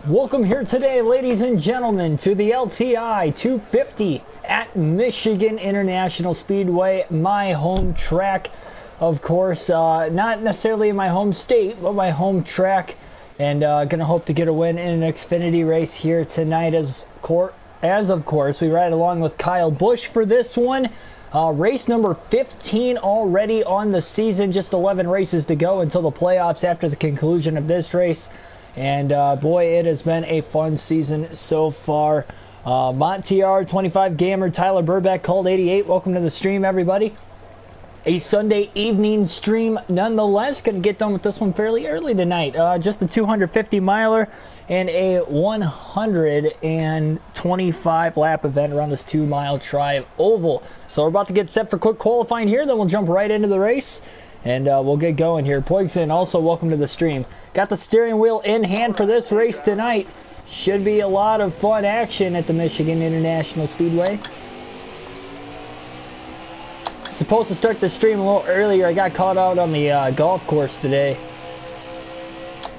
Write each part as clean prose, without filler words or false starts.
Welcome here today, ladies and gentlemen, to the LTI 250 at Michigan International Speedway, my home track, of course, not necessarily in my home state, but my home track, and gonna hope to get a win in an Xfinity race here tonight as of course we ride along with Kyle Busch for this one. Race number 15 already on the season, just 11 races to go until the playoffs after the conclusion of this race. And boy, it has been a fun season so far. Montier, 25 Gamer, Tyler Burbeck, called 88. Welcome to the stream, everybody. A Sunday evening stream nonetheless. Going to get done with this one fairly early tonight. Just a 250 miler and a 125 lap event around this 2-mile tri oval. So we're about to get set for quick qualifying here. Then we'll jump right into the race. And we'll get going here. Poigson, also welcome to the stream. Got the steering wheel in hand for this race tonight. Should be a lot of fun action at the Michigan International Speedway. Supposed to start the stream a little earlier. I got caught out on the golf course today.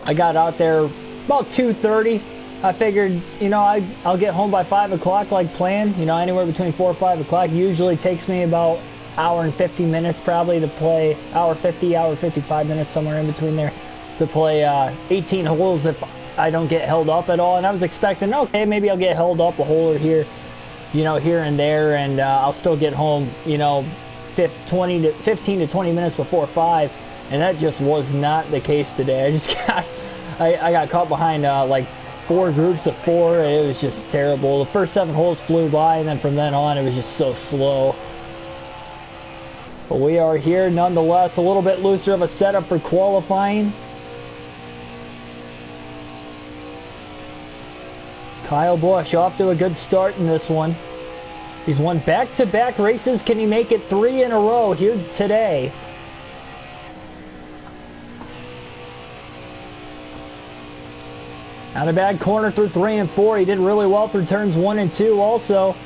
I got out there about 2:30. I figured, you know, I'll get home by 5 o'clock like planned. You know, anywhere between 4 or 5 o'clock. Usually takes me about hour and 50 minutes probably to play, hour 55 minutes, somewhere in between there, to play 18 holes if I don't get held up at all. And I was expecting, okay, maybe I'll get held up a hole or here, you know, here and there, and I'll still get home, you know, 15 to 20 minutes before 5, and that just was not the case today. I just got, I got caught behind like 4 groups of 4, and it was just terrible. The first 7 holes flew by, and then from then on, it was just so slow. But we are here nonetheless, a little bit looser of a setup for qualifying. Kyle Busch off to a good start in this one. He's won back-to-back races. Can he make it 3 in a row here today? Not a bad corner through 3 and 4. He did really well through turns 1 and 2 also.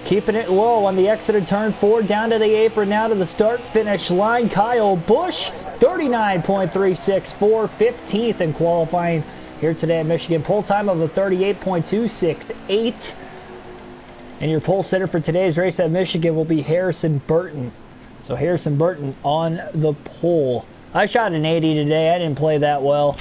Keeping it low on the exit of turn 4, down to the apron, now to the start-finish line. Kyle Busch, 39.364, 15th in qualifying here today at Michigan. Pole time of a 38.268. And your pole sitter for today's race at Michigan will be Harrison Burton. So Harrison Burton on the pole. I shot an 80 today. I didn't play that well.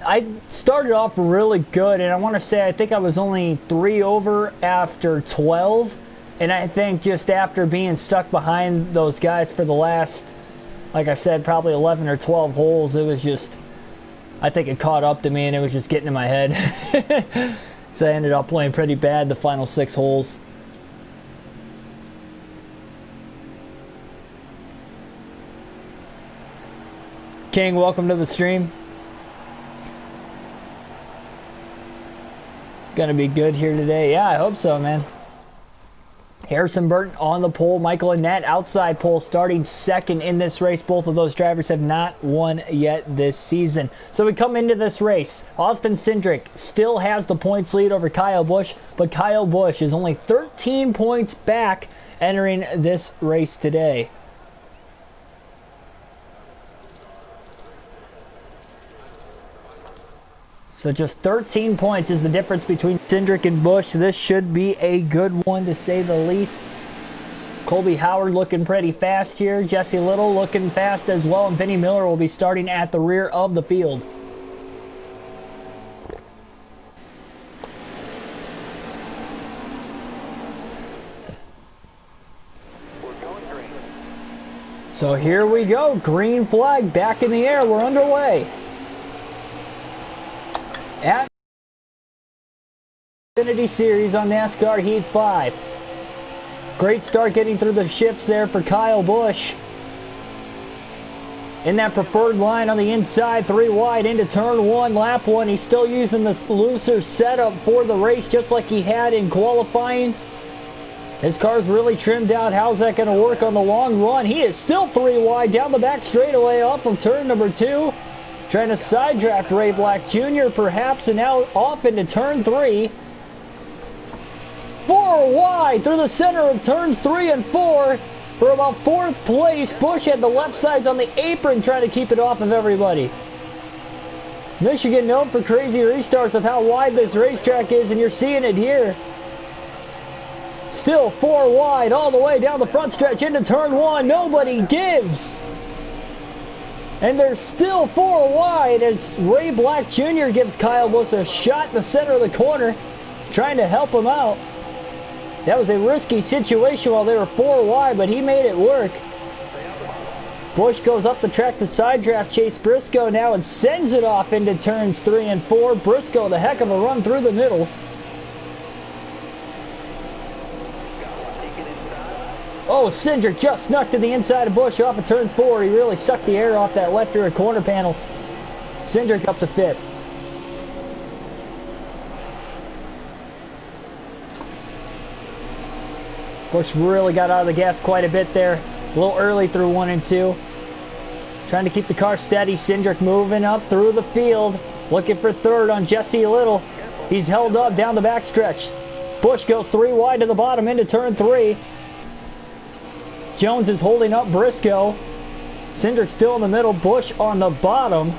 I started off really good, and I want to say I think I was only 3 over after 12, and I think just after being stuck behind those guys for the last, like I said, probably 11 or 12 holes, it was just, I think it caught up to me and it was just getting in my head. So I ended up playing pretty bad the final 6 holes. King, welcome to the stream. Gonna be good here today. Yeah, I hope so, man. Harrison Burton on the pole. Michael Annett outside pole, starting second in this race. Both of those drivers have not won yet this season. So we come into this race. Austin Cindric still has the points lead over Kyle Busch, but Kyle Busch is only 13 points back entering this race today. So just 13 points is the difference between Cindric and Busch. This should be a good one, to say the least. Colby Howard looking pretty fast here. Jesse Little looking fast as well. And Vinnie Miller will be starting at the rear of the field. So here we go. Green flag back in the air. We're underway. At Xfinity Series on NASCAR Heat 5. Great start getting through the shifts there for Kyle Busch. In that preferred line on the inside, 3 wide into turn 1, lap 1. He's still using this looser setup for the race just like he had in qualifying. His car's really trimmed out. How's that going to work on the long run? He is still 3 wide down the back straightaway off of turn number 2. Trying to side draft Ray Black Jr. perhaps, and now off into turn 3. 4 wide through the center of turns 3 and 4 for about 4th place. Busch had the left sides on the apron trying to keep it off of everybody. Michigan known for crazy restarts with how wide this racetrack is, and you're seeing it here. Still 4 wide all the way down the front stretch into turn 1. Nobody gives. And they're still 4 wide as Ray Black Jr. gives Kyle Busch a shot in the center of the corner, trying to help him out. That was a risky situation while they were 4 wide, but he made it work. Busch goes up the track to side draft Chase Briscoe now and sends it off into turns 3 and 4. Briscoe, the heck of a run through the middle. Oh, Cindric just snuck to the inside of Busch off of turn 4. He really sucked the air off that left rear corner panel. Cindric up to 5th. Busch really got out of the gas quite a bit there. A little early through 1 and 2. Trying to keep the car steady. Cindric moving up through the field. Looking for 3rd on Jesse Little. He's held up down the backstretch. Busch goes 3 wide to the bottom into turn 3. Jones is holding up Briscoe. Cindric still in the middle. Busch on the bottom.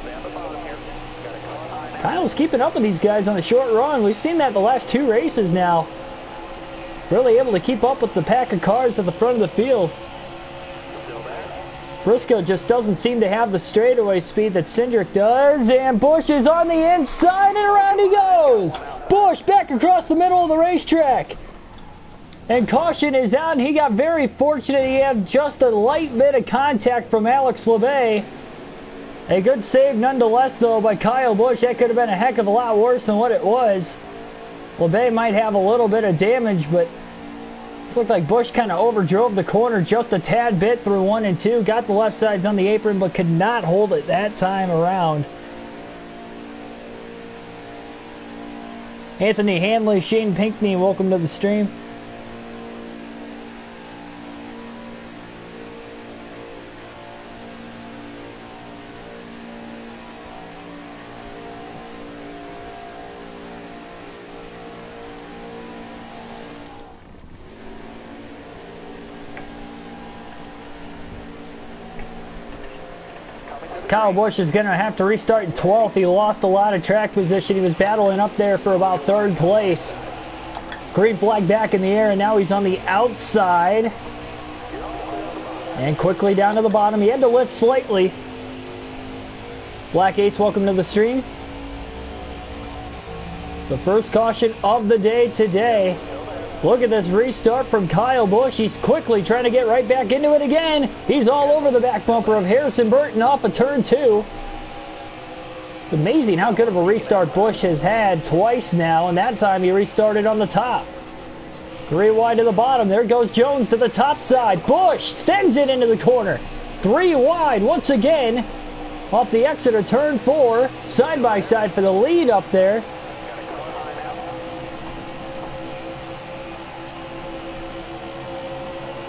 Kyle's keeping up with these guys on the short run. We've seen that the last 2 races now. Really able to keep up with the pack of cars at the front of the field. Briscoe just doesn't seem to have the straightaway speed that Cindric does. And Busch is on the inside and around he goes. Busch back across the middle of the racetrack. And caution is out, and he got very fortunate. He had just a light bit of contact from Alex Labbe. A good save nonetheless, though, by Kyle Busch. That could have been a heck of a lot worse than what it was. Labbe might have a little bit of damage, but it looked like Busch kind of overdrove the corner just a tad bit through 1 and 2. Got the left sides on the apron, but could not hold it that time around. Anthony Hanley, Shane Pinkney, welcome to the stream. Kyle Busch is going to have to restart in 12th. He lost a lot of track position. He was battling up there for about 3rd place. Green flag back in the air, and now he's on the outside. And quickly down to the bottom. He had to lift slightly. Black Ace, welcome to the stream. The first caution of the day today. Look at this restart from Kyle Busch. He's quickly trying to get right back into it again. He's all over the back bumper of Harrison Burton off of turn 2. It's amazing how good of a restart Busch has had twice now, and that time he restarted on the top. 3 wide to the bottom. There goes Jones to the top side. Busch sends it into the corner. 3 wide once again off the exit of turn 4. Side by side for the lead up there.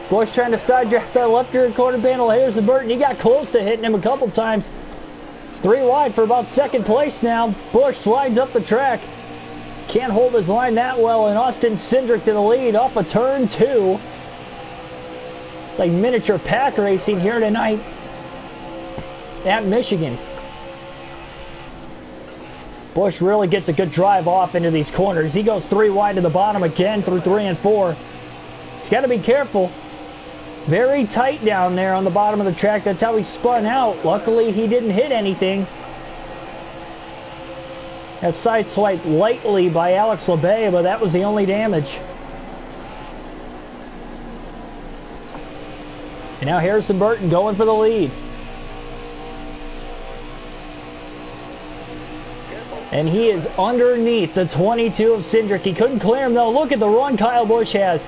Busch trying to side draft that left rear corner panel. Harrison Burton, he got close to hitting him a couple times. 3 wide for about 2nd place now. Busch slides up the track. Can't hold his line that well, and Austin Cindric to the lead off of turn 2. It's like miniature pack racing here tonight at Michigan. Busch really gets a good drive off into these corners. He goes 3 wide to the bottom again through 3 and 4. He's got to be careful. Very tight down there on the bottom of the track. That's how he spun out. Luckily, he didn't hit anything. That side swiped lightly by Alex Labbe, but that was the only damage. And now Harrison Burton going for the lead. And he is underneath the 22 of Cindric. He couldn't clear him, though. Look at the run Kyle Busch has.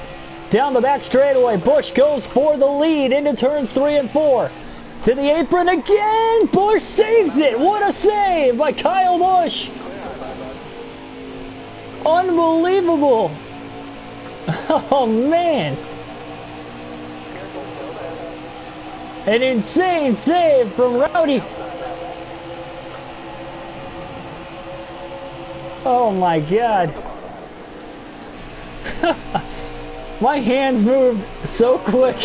Down the back straightaway, Busch goes for the lead into turns 3 and 4. To the apron again. Busch saves it. What a save by Kyle Busch. Unbelievable. Oh, man. An insane save from Rowdy. Oh, my God. My hands moved so quick.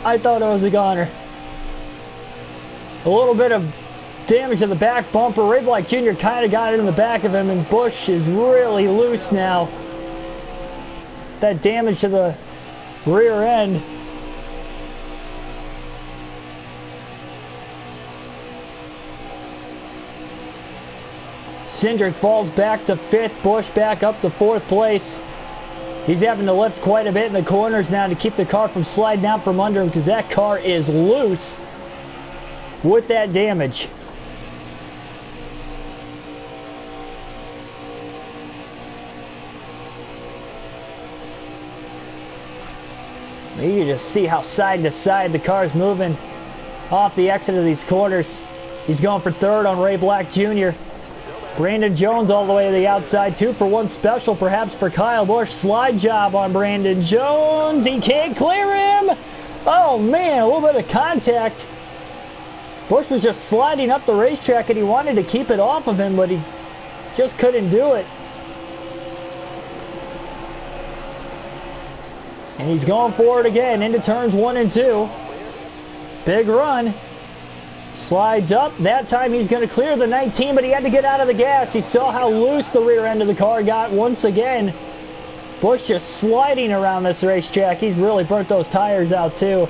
I thought it was a goner. A little bit of Damage to the back bumper. Ray Black Jr. kind of got it in the back of him, and Busch is really loose now. That damage to the rear end. Cindric falls back to 5th. Busch back up to 4th place. He's having to lift quite a bit in the corners now to keep the car from sliding out from under him, because that car is loose with that damage. You can just see how side to side the car's moving off the exit of these corners. He's going for 3rd on Ray Black Jr. Brandon Jones all the way to the outside. 2-for-1 special perhaps for Kyle Busch. Slide job on Brandon Jones. He can't clear him. Oh man, a little bit of contact. Busch was just sliding up the racetrack and he wanted to keep it off of him, but he just couldn't do it. And he's going for it again into turns 1 and 2. Big run. Slides up. That time he's going to clear the 19, but he had to get out of the gas. He saw how loose the rear end of the car got once again. Busch just sliding around this racetrack. He's really burnt those tires out too.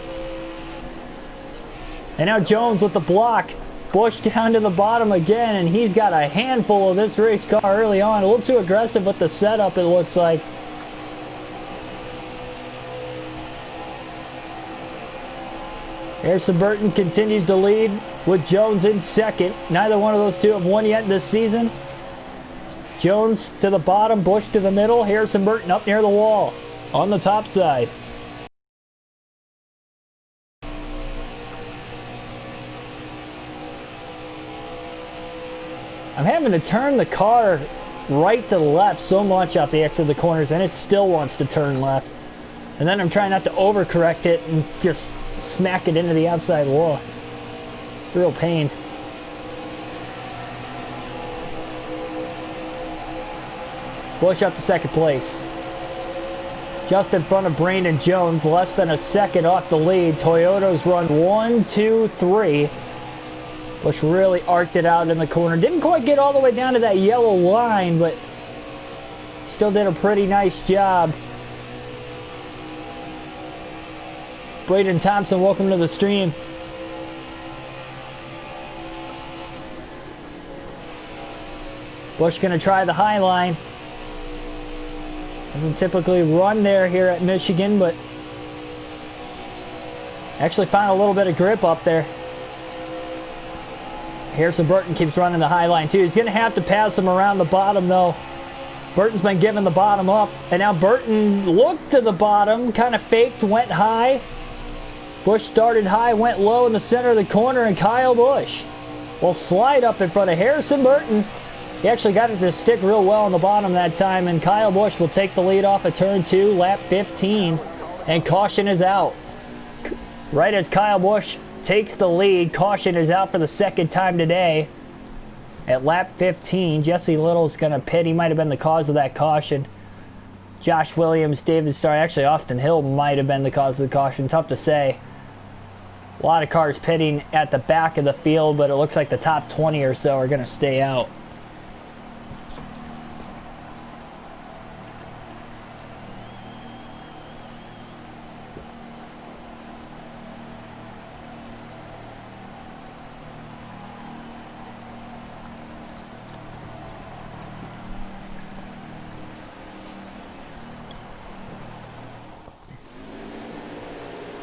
And now Jones with the block. Busch down to the bottom again, and he's got a handful of this race car early on. A little too aggressive with the setup, it looks like. Harrison Burton continues to lead with Jones in 2nd. Neither one of those two have won yet this season. Jones to the bottom, Busch to the middle, Harrison Burton up near the wall on the top side. I'm having to turn the car right to left so much off the exit of the corners, and it still wants to turn left. And then I'm trying not to overcorrect it and just smack it into the outside wall. It's real pain. Busch up to 2nd place. Just in front of Brandon Jones, less than a second off the lead. Toyota's run 1, 2, 3. Busch really arced it out in the corner. Didn't quite get all the way down to that yellow line, but still did a pretty nice job. Braden Thompson, welcome to the stream. Busch going to try the high line. Doesn't typically run there here at Michigan, but actually found a little bit of grip up there. Harrison Burton keeps running the high line too. He's going to have to pass him around the bottom though. Burton's been giving the bottom up, and now Burton looked to the bottom, kind of faked, went high. Busch started high, went low in the center of the corner, and Kyle Busch will slide up in front of Harrison Burton. He actually got it to stick real well on the bottom that time, and Kyle Busch will take the lead off of turn 2, lap 15, and caution is out. Right as Kyle Busch takes the lead, caution is out for the 2nd time today. At lap 15, Jesse Little's going to pit. He might have been the cause of that caution. Josh Williams, David Starr, actually Austin Hill might have been the cause of the caution. Tough to say. A lot of cars pitting at the back of the field, but it looks like the top 20 or so are going to stay out.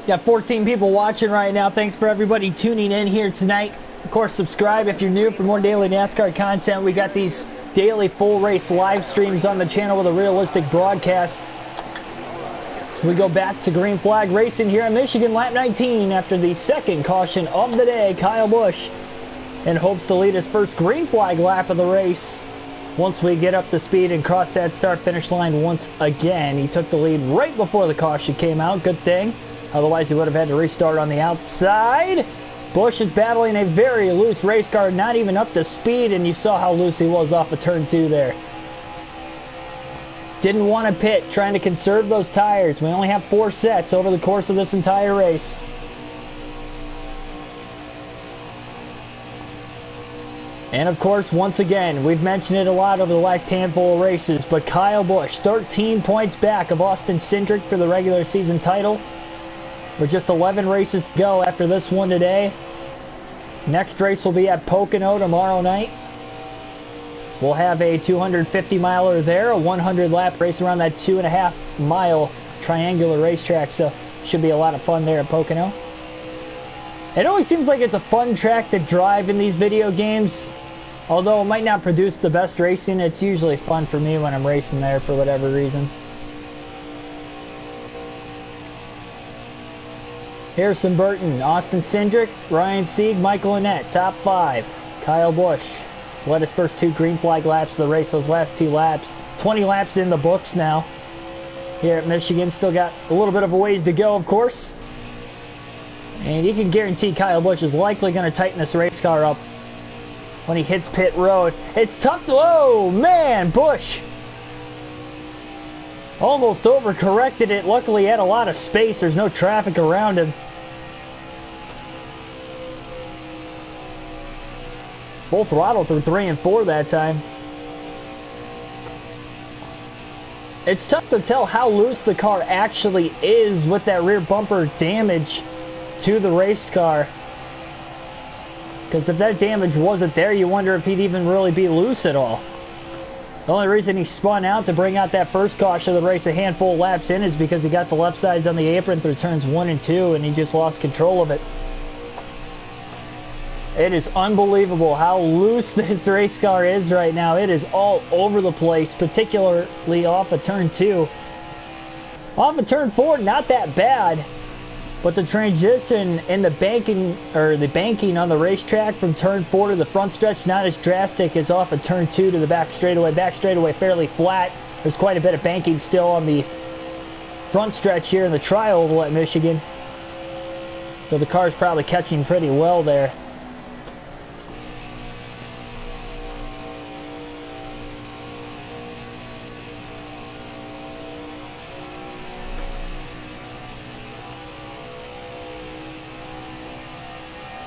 Got 14 people watching right now. Thanks for everybody tuning in here tonight. Of course, subscribe if you're new for more daily NASCAR content. We got these daily full race live streams on the channel with a realistic broadcast. So we go back to green flag racing here in Michigan, lap 19 after the 2nd caution of the day. Kyle Busch and hopes to lead his first green flag lap of the race. Once we get up to speed and cross that start-finish line once again. He took the lead right before the caution came out. Good thing. Otherwise, he would have had to restart on the outside. Busch is battling a very loose race car, not even up to speed, and you saw how loose he was off of turn 2 there. Didn't want to pit, trying to conserve those tires. We only have 4 sets over the course of this entire race. And of course, once again, we've mentioned it a lot over the last handful of races, but Kyle Busch, 13 points back of Austin Cindric for the regular season title. With just 11 races to go after this one today. Next race will be at Pocono tomorrow night. So we'll have a 250 miler there, a 100 lap race around that 2.5 mile triangular racetrack. So should be a lot of fun there at Pocono. It always seems like it's a fun track to drive in these video games. Although it might not produce the best racing, it's usually fun for me when I'm racing there for whatever reason. Harrison Burton, Austin Cindric, Ryan Sieg, Michael Annett, top 5. Kyle Busch. So led his first 2 green flag laps of the race, those last 2 laps. 20 laps in the books now. Here at Michigan, still got a little bit of a ways to go, of course. And you can guarantee Kyle Busch is likely going to tighten this race car up when he hits pit road. It's tough. Whoa, man, Busch almost overcorrected it. Luckily, he had a lot of space. There's no traffic around him. Full throttle through 3 and 4 that time. It's tough to tell how loose the car actually is with that rear bumper damage to the race car. Because if that damage wasn't there, you wonder if he'd even really be loose at all. The only reason he spun out to bring out that first caution of the race a handful of laps in is because he got the left sides on the apron through turns 1 and 2 and he just lost control of it. It is unbelievable how loose this race car is right now. It is all over the place, particularly off of turn 2. Off of turn 4, not that bad. But the transition in the banking on the racetrack from turn 4 to the front stretch, not as drastic as off of turn 2 to the back straightaway. Back straightaway fairly flat. There's quite a bit of banking still on the front stretch here in the tri-oval at Michigan. So the car's probably catching pretty well there.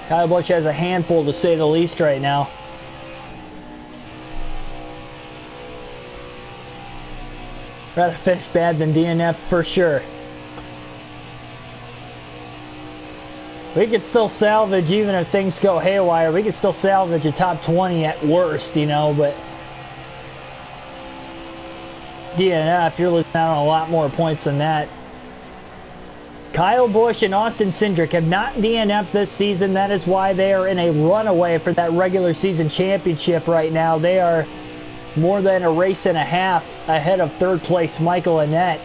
Kyle Busch has a handful, to say the least, right now. Rather finish bad than DNF for sure. We could still salvage, even if things go haywire, we could still salvage a top 20 at worst, you know, but DNF, you're losing out on a lot more points than that. Kyle Busch and Austin Cindric have not DNF'd this season. That is why they are in a runaway for that regular season championship right now. They are more than a race and a half ahead of third place Michael Annett.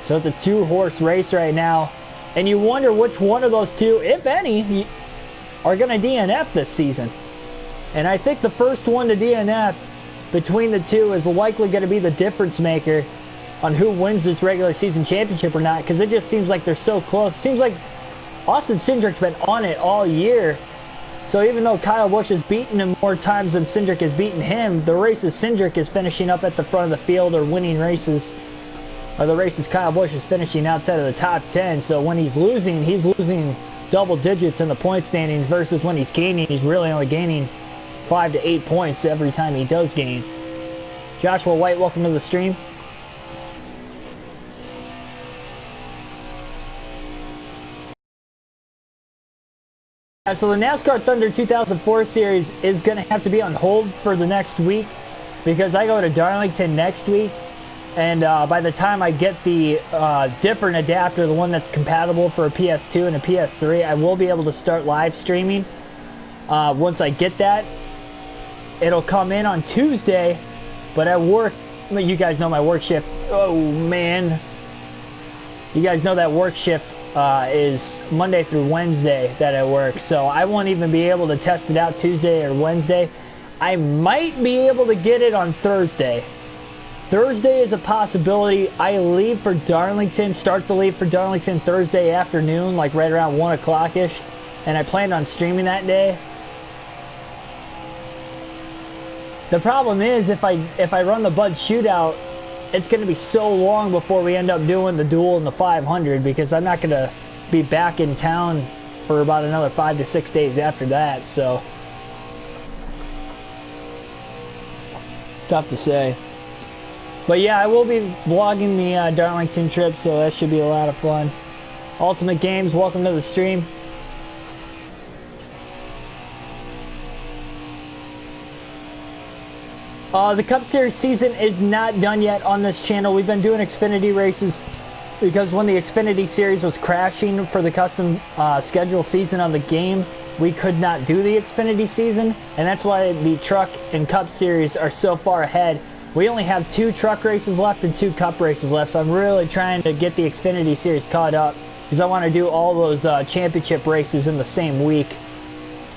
So it's a 2-horse race right now. And you wonder which one of those two, if any, are going to DNF this season. And I think the first one to DNF between the two is likely going to be the difference maker on who wins this regular season championship or not, because it just seems like they're so close. It seems like Austin Cindric's been on it all year. So even though Kyle Busch has beaten him more times than Cindric has beaten him, the races Cindric is finishing up at the front of the field or winning races, or the races Kyle Busch is finishing outside of the top 10. So when he's losing double digits in the point standings, versus when he's gaining, he's really only gaining 5 to 8 points every time he does gain. Joshua White, welcome to the stream. So the NASCAR Thunder 2004 series is going to have to be on hold for the next week because I go to Darlington next week, and by the time I get the different adapter, the one that's compatible for a PS2 and a PS3, I will be able to start live streaming. Once I get that, it'll come in on Tuesday, but at work, you guys know my work shift. Oh man, you guys know that work shift is Monday through Wednesday that I work, so I won't even be able to test it out Tuesday or Wednesday. I might be able to get it on Thursday. Thursday is a possibility. I leave for Darlington, start to leave for Darlington Thursday afternoon, like right around 1 o'clock-ish, and I planned on streaming that day. The problem is, if I run the Bud Shootout, it's going to be so long before we end up doing the duel and the 500, because I'm not going to be back in town for about another 5 to 6 days after that. So It's tough to say. But yeah, I will be vlogging the Darlington trip, so that should be a lot of fun. Ultimate Games, welcome to the stream. The Cup Series season is not done yet on this channel. We've been doing Xfinity races because when the Xfinity Series was crashing for the custom schedule season on the game, we could not do the Xfinity season, and that's why the Truck and Cup Series are so far ahead. We only have 2 truck races left and 2 cup races left, so I'm really trying to get the Xfinity Series caught up because I want to do all those championship races in the same week,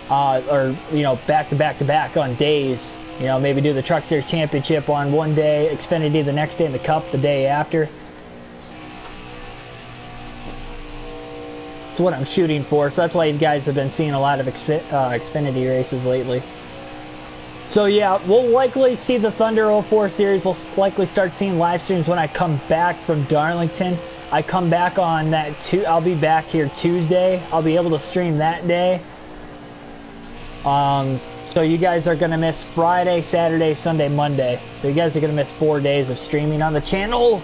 or, you know, back to back to back on days. You know, maybe do the Truck Series Championship on one day, Xfinity the next day, and the Cup the day after. That's what I'm shooting for, so that's why you guys have been seeing a lot of Xfinity races lately. So yeah, we'll likely see the Thunder 04 series. We'll likely start seeing live streams when I come back from Darlington. I come back on that I'll be back here Tuesday. I'll be able to stream that day. So you guys are going to miss Friday, Saturday, Sunday, Monday. So you guys are going to miss 4 days of streaming on the channel.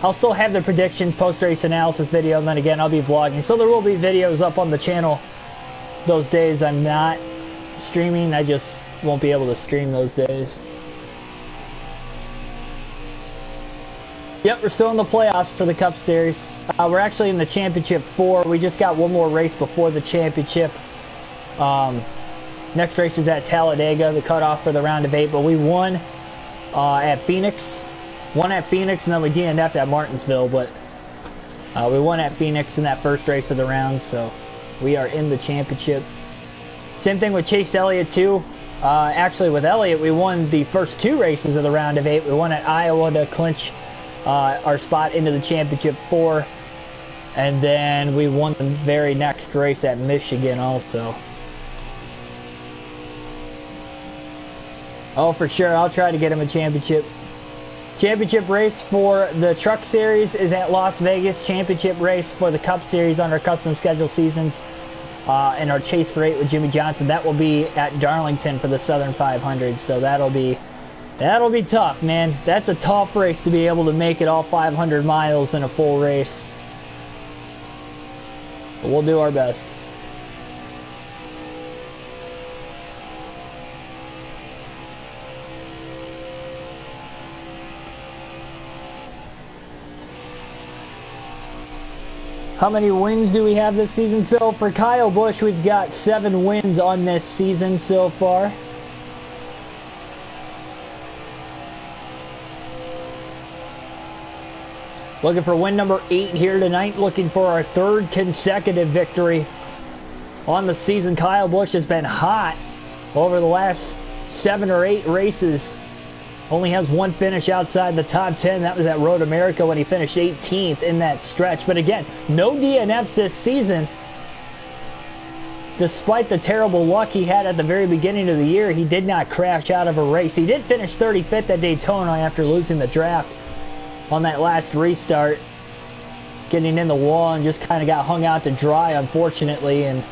I'll still have the predictions, post-race analysis video, and then again, I'll be vlogging. So there will be videos up on the channel those days I'm not streaming. I just won't be able to stream those days. Yep, we're still in the playoffs for the Cup Series. We're actually in the Championship 4. We just got one more race before the Championship. Next race is at Talladega, the cutoff for the round of 8, but we won at Phoenix. Won at Phoenix, and then we DNF'd at Martinsville, but we won at Phoenix in that first race of the round, so we are in the championship. Same thing with Chase Elliott, too. Actually, with Elliott, we won the first 2 races of the round of 8. We won at Iowa to clinch our spot into the Championship 4, and then we won the very next race at Michigan also. Oh, for sure. I'll try to get him a championship. Championship race for the Truck Series is at Las Vegas. Championship race for the Cup Series on our custom schedule seasons and our Chase for 8 with Jimmy Johnson. That will be at Darlington for the Southern 500. So that'll be tough, man. That's a tough race to be able to make it all 500 miles in a full race. But we'll do our best. How many wins do we have this season? So for Kyle Busch, we've got 7 wins on this season so far. Looking for win number 8 here tonight. Looking for our 3rd consecutive victory on the season. Kyle Busch has been hot over the last 7 or 8 races. Only has 1 finish outside the top 10. That was at Road America when he finished 18th in that stretch. But again, no DNFs this season. Despite the terrible luck he had at the very beginning of the year, he did not crash out of a race. He did finish 35th at Daytona after losing the draft on that last restart. Getting in the wall and just kind of got hung out to dry, unfortunately, and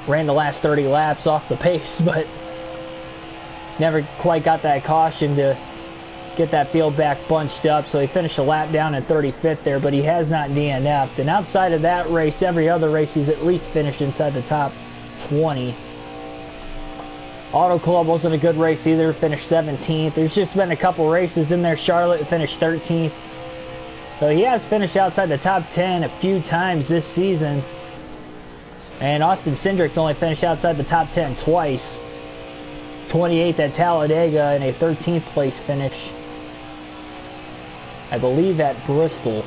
ran the last 30 laps off the pace, but never quite got that caution to get that field back bunched up, so he finished a lap down at 35th there, but he has not DNF'd. And outside of that race, every other race he's at least finished inside the top 20. Auto Club wasn't a good race either, finished 17th. There's just been a couple races in there. Charlotte finished 13th. So he has finished outside the top 10 a few times this season. And Austin Cindric's only finished outside the top 10 twice. 28th at Talladega and a 13th place finish, I believe, at Bristol.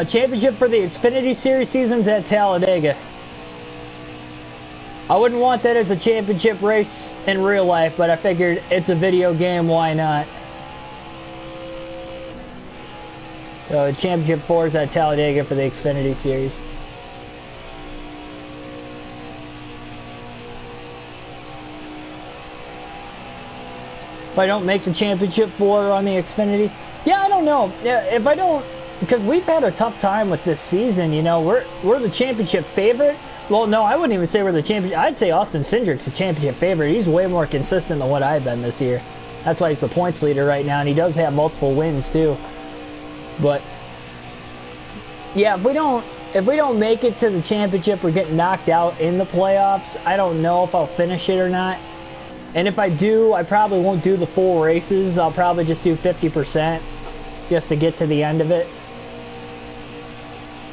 Championship for the Xfinity Series seasons at Talladega. I wouldn't want that as a championship race in real life, but I figured it's a video game, why not? So Championship 4 is at Talladega for the Xfinity Series. If I don't make the championship 4 on the Xfinity, yeah, I don't know. Yeah, if I don't, because we've had a tough time with this season. You know, we're the championship favorite. Well, no, I wouldn't even say we're the championship. I'd say Austin Cindric's the championship favorite. He's way more consistent than what I've been this year. That's why he's the points leader right now, and he does have multiple wins too. But yeah, if we don't make it to the championship or get knocked out in the playoffs, I don't know if I'll finish it or not. And if I do, I probably won't do the full races. I'll probably just do 50% just to get to the end of it.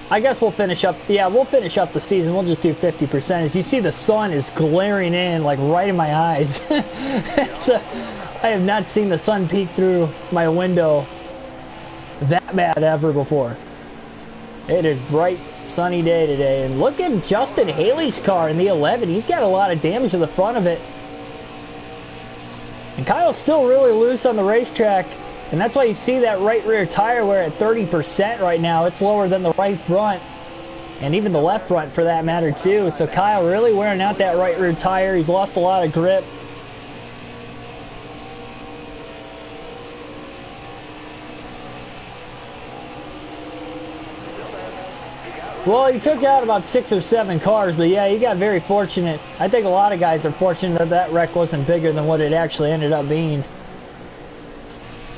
I guess we'll finish up, yeah, we'll finish up the season. We'll just do 50%. As you see, the sun is glaring in, like, right in my eyes. So, I have not seen the sun peek through my window that bad ever before. It is bright, sunny day today. And look at Justin Haley's car in the 11. He's got a lot of damage to the front of it. And Kyle's still really loose on the racetrack. And that's why you see that right rear tire, we're at 30% right now. It's lower than the right front. And even the left front for that matter too. So Kyle really wearing out that right rear tire. He's lost a lot of grip. Well, he took out about 6 or 7 cars, but yeah, he got very fortunate. I think a lot of guys are fortunate that that wreck wasn't bigger than what it actually ended up being.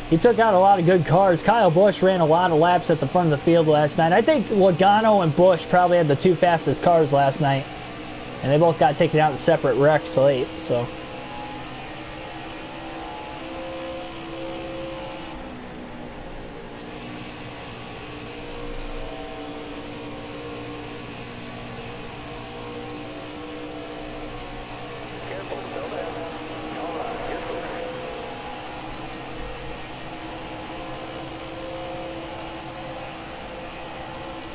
He took out a lot of good cars. Kyle Busch ran a lot of laps at the front of the field last night. I think Logano and Busch probably had the 2 fastest cars last night. And they both got taken out in separate wrecks late, so.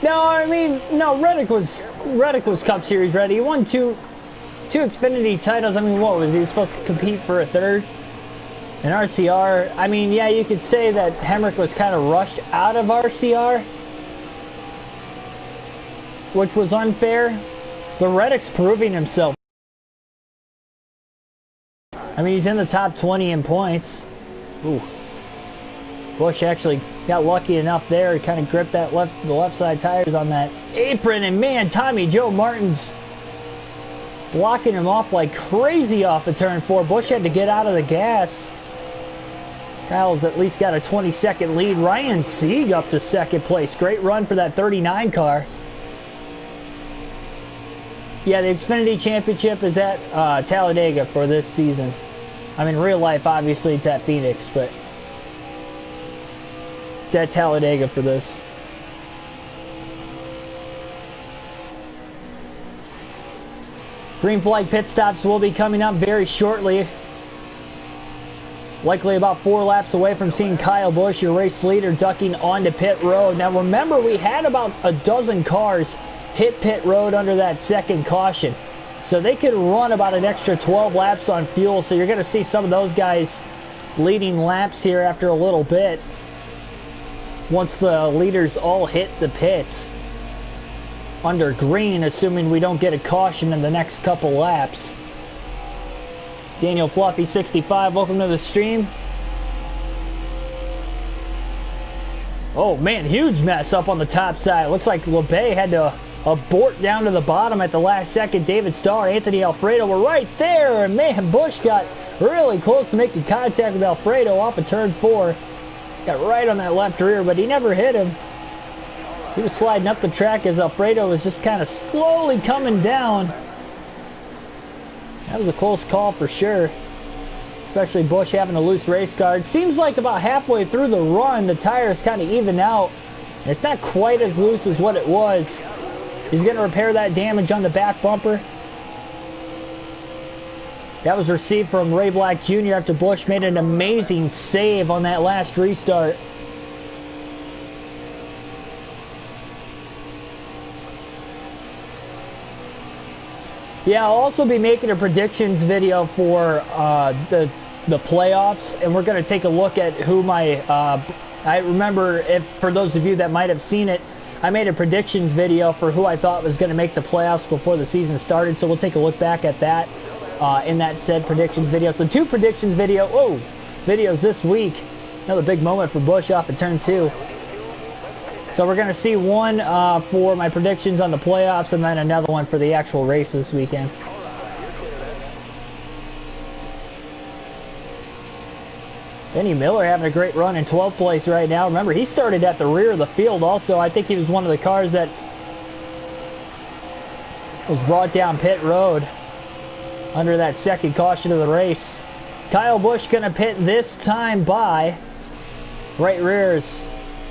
No, I mean, no, Reddick was Cup Series ready. He won two Xfinity titles. I mean, what was he supposed to compete for a 3rd? An RCR. I mean, yeah, you could say that Hemrick was kind of rushed out of RCR, which was unfair. But Reddick's proving himself. I mean, he's in the top 20 in points. Ooh. Busch actually got lucky enough there. He kind of gripped that the left side tires on that apron, and man, Tommy Joe Martin's blocking him off like crazy off of turn 4. Busch had to get out of the gas. Kyle's at least got a 20-second lead. Ryan Sieg up to 2nd place. Great run for that 39 car. Yeah, the Xfinity Championship is at Talladega for this season. I mean, real life, obviously, it's at Phoenix, but it's at Talladega for this. Green flag pit stops will be coming up very shortly. Likely about 4 laps away from seeing Kyle Busch, your race leader, ducking onto pit road. Now remember, we had about a dozen cars hit pit road under that 2nd caution. So they could run about an extra 12 laps on fuel. So you're going to see some of those guys leading laps here after a little bit, once the leaders all hit the pits under green, assuming we don't get a caution in the next couple laps. Daniel Fluffy 65, welcome to the stream. Oh man, huge mess up on the top side. Looks like LeBay had to abort down to the bottom at the last second. David Starr, Anthony Alfredo were right there, and man, Busch got really close to making contact with Alfredo off of turn 4. Got right on that left rear, but he never hit him. He was sliding up the track as Alfredo was just kind of slowly coming down. That was a close call for sure. Especially Busch having a loose race car. It seems like about halfway through the run, the tires kind of even out. And it's not quite as loose as what it was. He's going to repair that damage on the back bumper. That was received from Ray Black Jr. after Busch made an amazing save on that last restart. Yeah, I'll also be making a predictions video for the playoffs, and we're going to take a look at who my... I remember, for those of you that might have seen it, I made a predictions video for who I thought was going to make the playoffs before the season started, so we'll take a look back at that in that said predictions video. So 2 predictions video. Whoa! videos this week. Another big moment for Busch off of turn 2. So we're going to see one for my predictions on the playoffs, and then another one for the actual race this weekend. Benny Miller having a great run in 12th place right now. Remember, he started at the rear of the field also. I think he was one of the cars that was brought down pit road under that second caution of the race. Kyle Busch going to pit this time by right rear's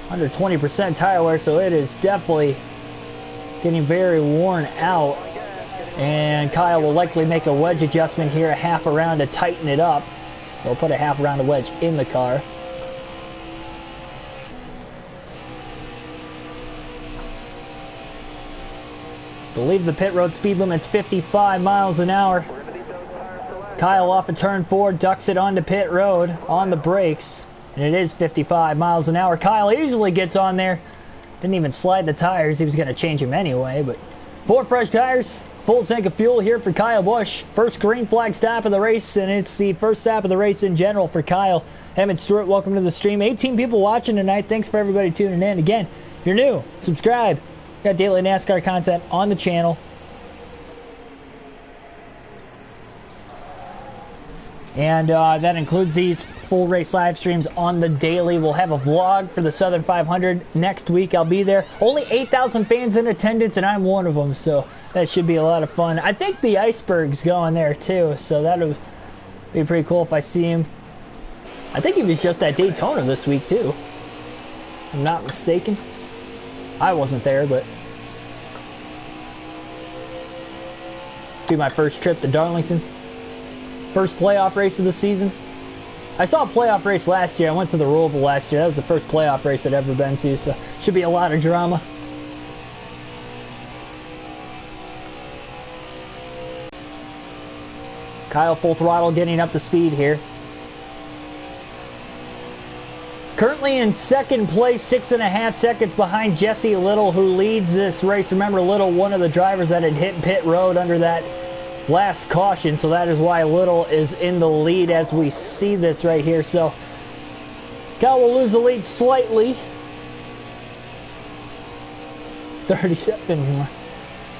under 20% tire wear, so it is definitely getting very worn out. And Kyle will likely make a wedge adjustment here, a half a round to tighten it up. So we'll put a half round of wedge in the car. Believe the pit road speed limit's 55 miles an hour. Kyle off of turn 4, ducks it onto pit road on the brakes. And it is 55 miles an hour. Kyle easily gets on there. Didn't even slide the tires. He was going to change them anyway. But 4 fresh tires, full tank of fuel here for Kyle Busch. First green flag stop of the race, and it's the first stop of the race in general for Kyle. Emmett Stewart, welcome to the stream. 18 people watching tonight. Thanks for everybody tuning in. Again, if you're new, subscribe. Got daily NASCAR content on the channel. And that includes these full race live streams on the daily. We'll have a vlog for the Southern 500 next week. I'll be there. Only 8,000 fans in attendance, and I'm one of them, so that should be a lot of fun. I think the Iceberg's going there too, so that'll be pretty cool if I see him. I think he was just at Daytona this week too, if I'm not mistaken. I wasn't there, but be my first trip to Darlington. First playoff race of the season. I saw a playoff race last year. I went to the Roval last year. That was the first playoff race I'd ever been to, so should be a lot of drama. Kyle full throttle getting up to speed here. Currently in second place, 6.5 seconds behind Jesse Little, who leads this race. Remember, Little, one of the drivers that had hit pit road under that last caution, so that is why Little is in the lead as we see this right here. So Kyle will lose the lead slightly. 37 more.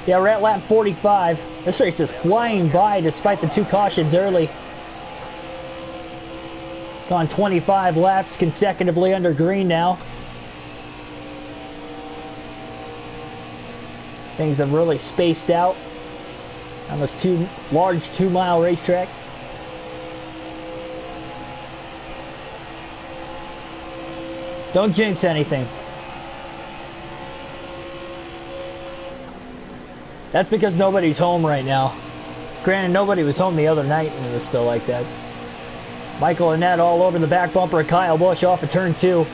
Yeah, we're at lap 45. This race is flying by despite the 2 cautions early. Gone 25 laps consecutively under green now. Things have really spaced out on this large 2-mile racetrack. Don't jinx anything. That's because nobody's home right now. Granted, nobody was home the other night and it was still like that. Michael Annette all over the back bumper of Kyle Busch off of turn 2.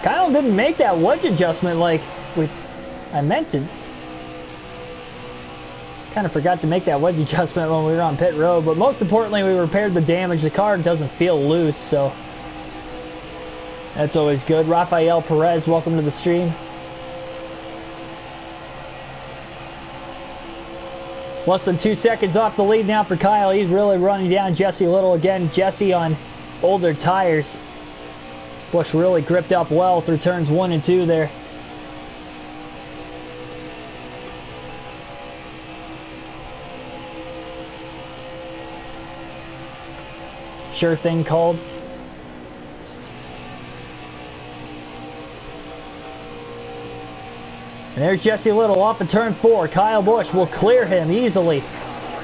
Kyle didn't make that wedge adjustment like I meant to. Kind of forgot to make that wedge adjustment when we were on pit road, but most importantly, we repaired the damage. The car doesn't feel loose, so that's always good. Rafael Perez, welcome to the stream. Less than 2 seconds off the lead now for Kyle. He's really running down Jesse Little again. Jesse on older tires. Busch really gripped up well through turns 1 and 2 there. Sure thing called. And there's Jesse Little off of turn 4. Kyle Busch will clear him easily.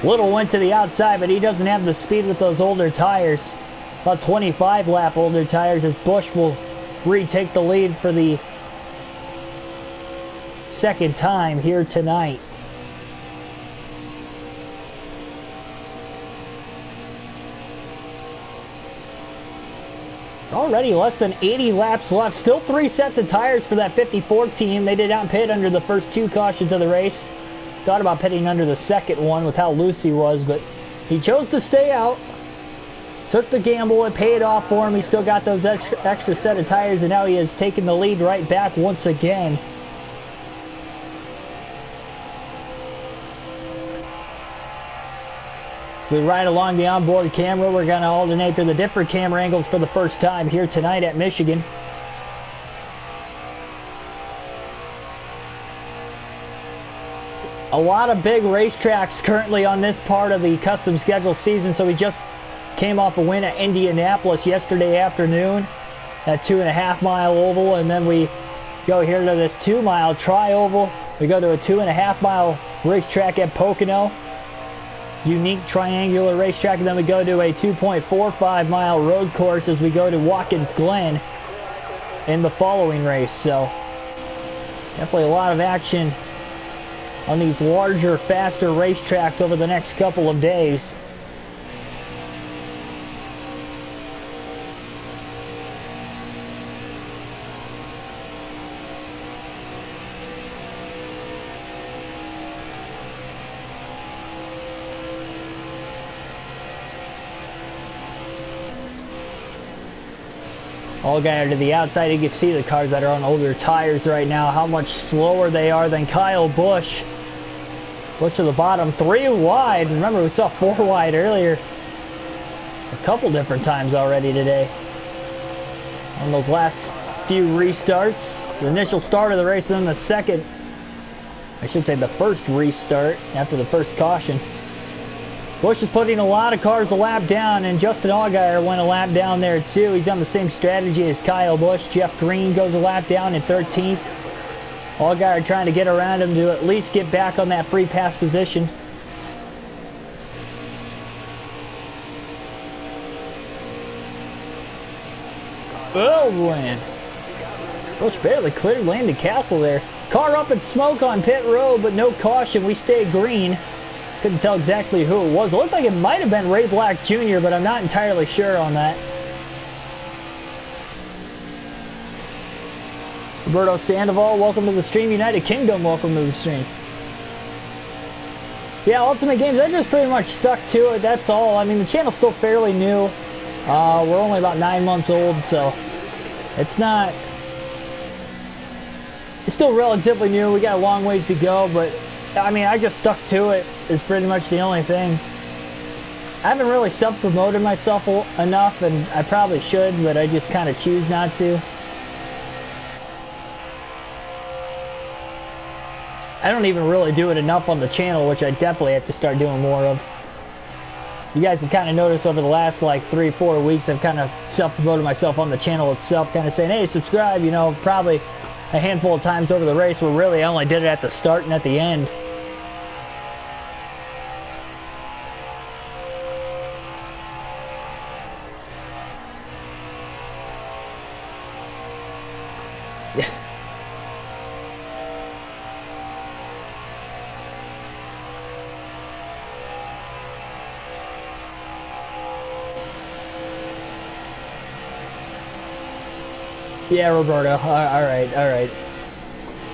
Little went to the outside, but he doesn't have the speed with those older tires. About 25 lap older tires, as Busch will retake the lead for the second time here tonight. Already less than 80 laps left. Still 3 sets of tires for that 54 team. They did not pit under the first 2 cautions of the race. Thought about pitting under the second one with how loose he was, but he chose to stay out. Took the gamble. It paid off for him. He still got those extra set of tires, and now he has taken the lead right back once again. As we ride along the onboard camera, we're going to alternate through the different camera angles for the first time here tonight at Michigan. A lot of big racetracks currently on this part of the custom schedule season, so we just came off a win at Indianapolis yesterday afternoon, that 2.5 mile oval, and then we go here to this 2 mile tri-oval. We go to a 2.5 mile racetrack at Pocono, unique triangular racetrack, and then we go to a 2.45 mile road course as we go to Watkins Glen in the following race. So definitely a lot of action on these larger, faster racetracks over the next couple of days. All guy to the outside, you can see the cars that are on older tires right now, how much slower they are than Kyle Busch. Busch to the bottom, 3 wide. Remember, we saw 4 wide earlier a couple different times already today. On those last few restarts, the initial start of the race, and then the second, I should say the first restart after the first caution. Busch is putting a lot of cars a lap down, and Justin Allgaier went a lap down there too. He's on the same strategy as Kyle Busch. Jeff Green goes a lap down in 13th. Allgaier trying to get around him to at least get back on that free pass position. Oh, man. Busch barely cleared Landon Castle there. Car up in smoke on pit road, but no caution. We stay green. Couldn't tell exactly who it was. It looked like it might have been Ray Black Jr., but I'm not entirely sure on that. Roberto Sandoval, welcome to the stream. United Kingdom, welcome to the stream. Yeah, Ultimate Games, I just pretty much stuck to it, that's all. I mean, the channel's still fairly new. We're only about 9 months old, so it's not... It's still relatively new. We got a long ways to go, but I mean, I just stuck to it is pretty much the only thing. I haven't really self-promoted myself enough, and I probably should, but I just kind of choose not to. I don't even really do it enough on the channel, which I definitely have to start doing more of. You guys have kind of noticed over the last like 3-4 weeks, I've kind of self-promoted myself on the channel itself, kind of saying, hey, subscribe, you know, probably a handful of times over the race, where really I only did it at the start and at the end. Yeah, Roberto. All right.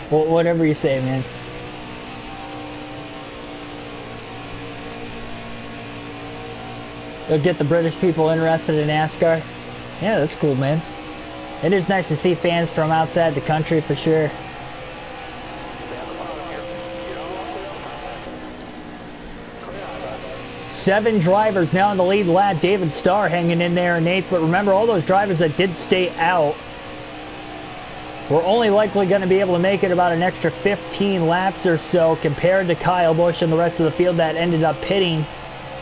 Well, whatever you say, man. You'll get the British people interested in NASCAR. Yeah, that's cool, man. It is nice to see fans from outside the country, for sure. Seven drivers now in the lead lap. David Starr hanging in there in 8th. But remember, all those drivers that did stay out, we're only likely going to be able to make it about an extra 15 laps or so compared to Kyle Busch and the rest of the field that ended up pitting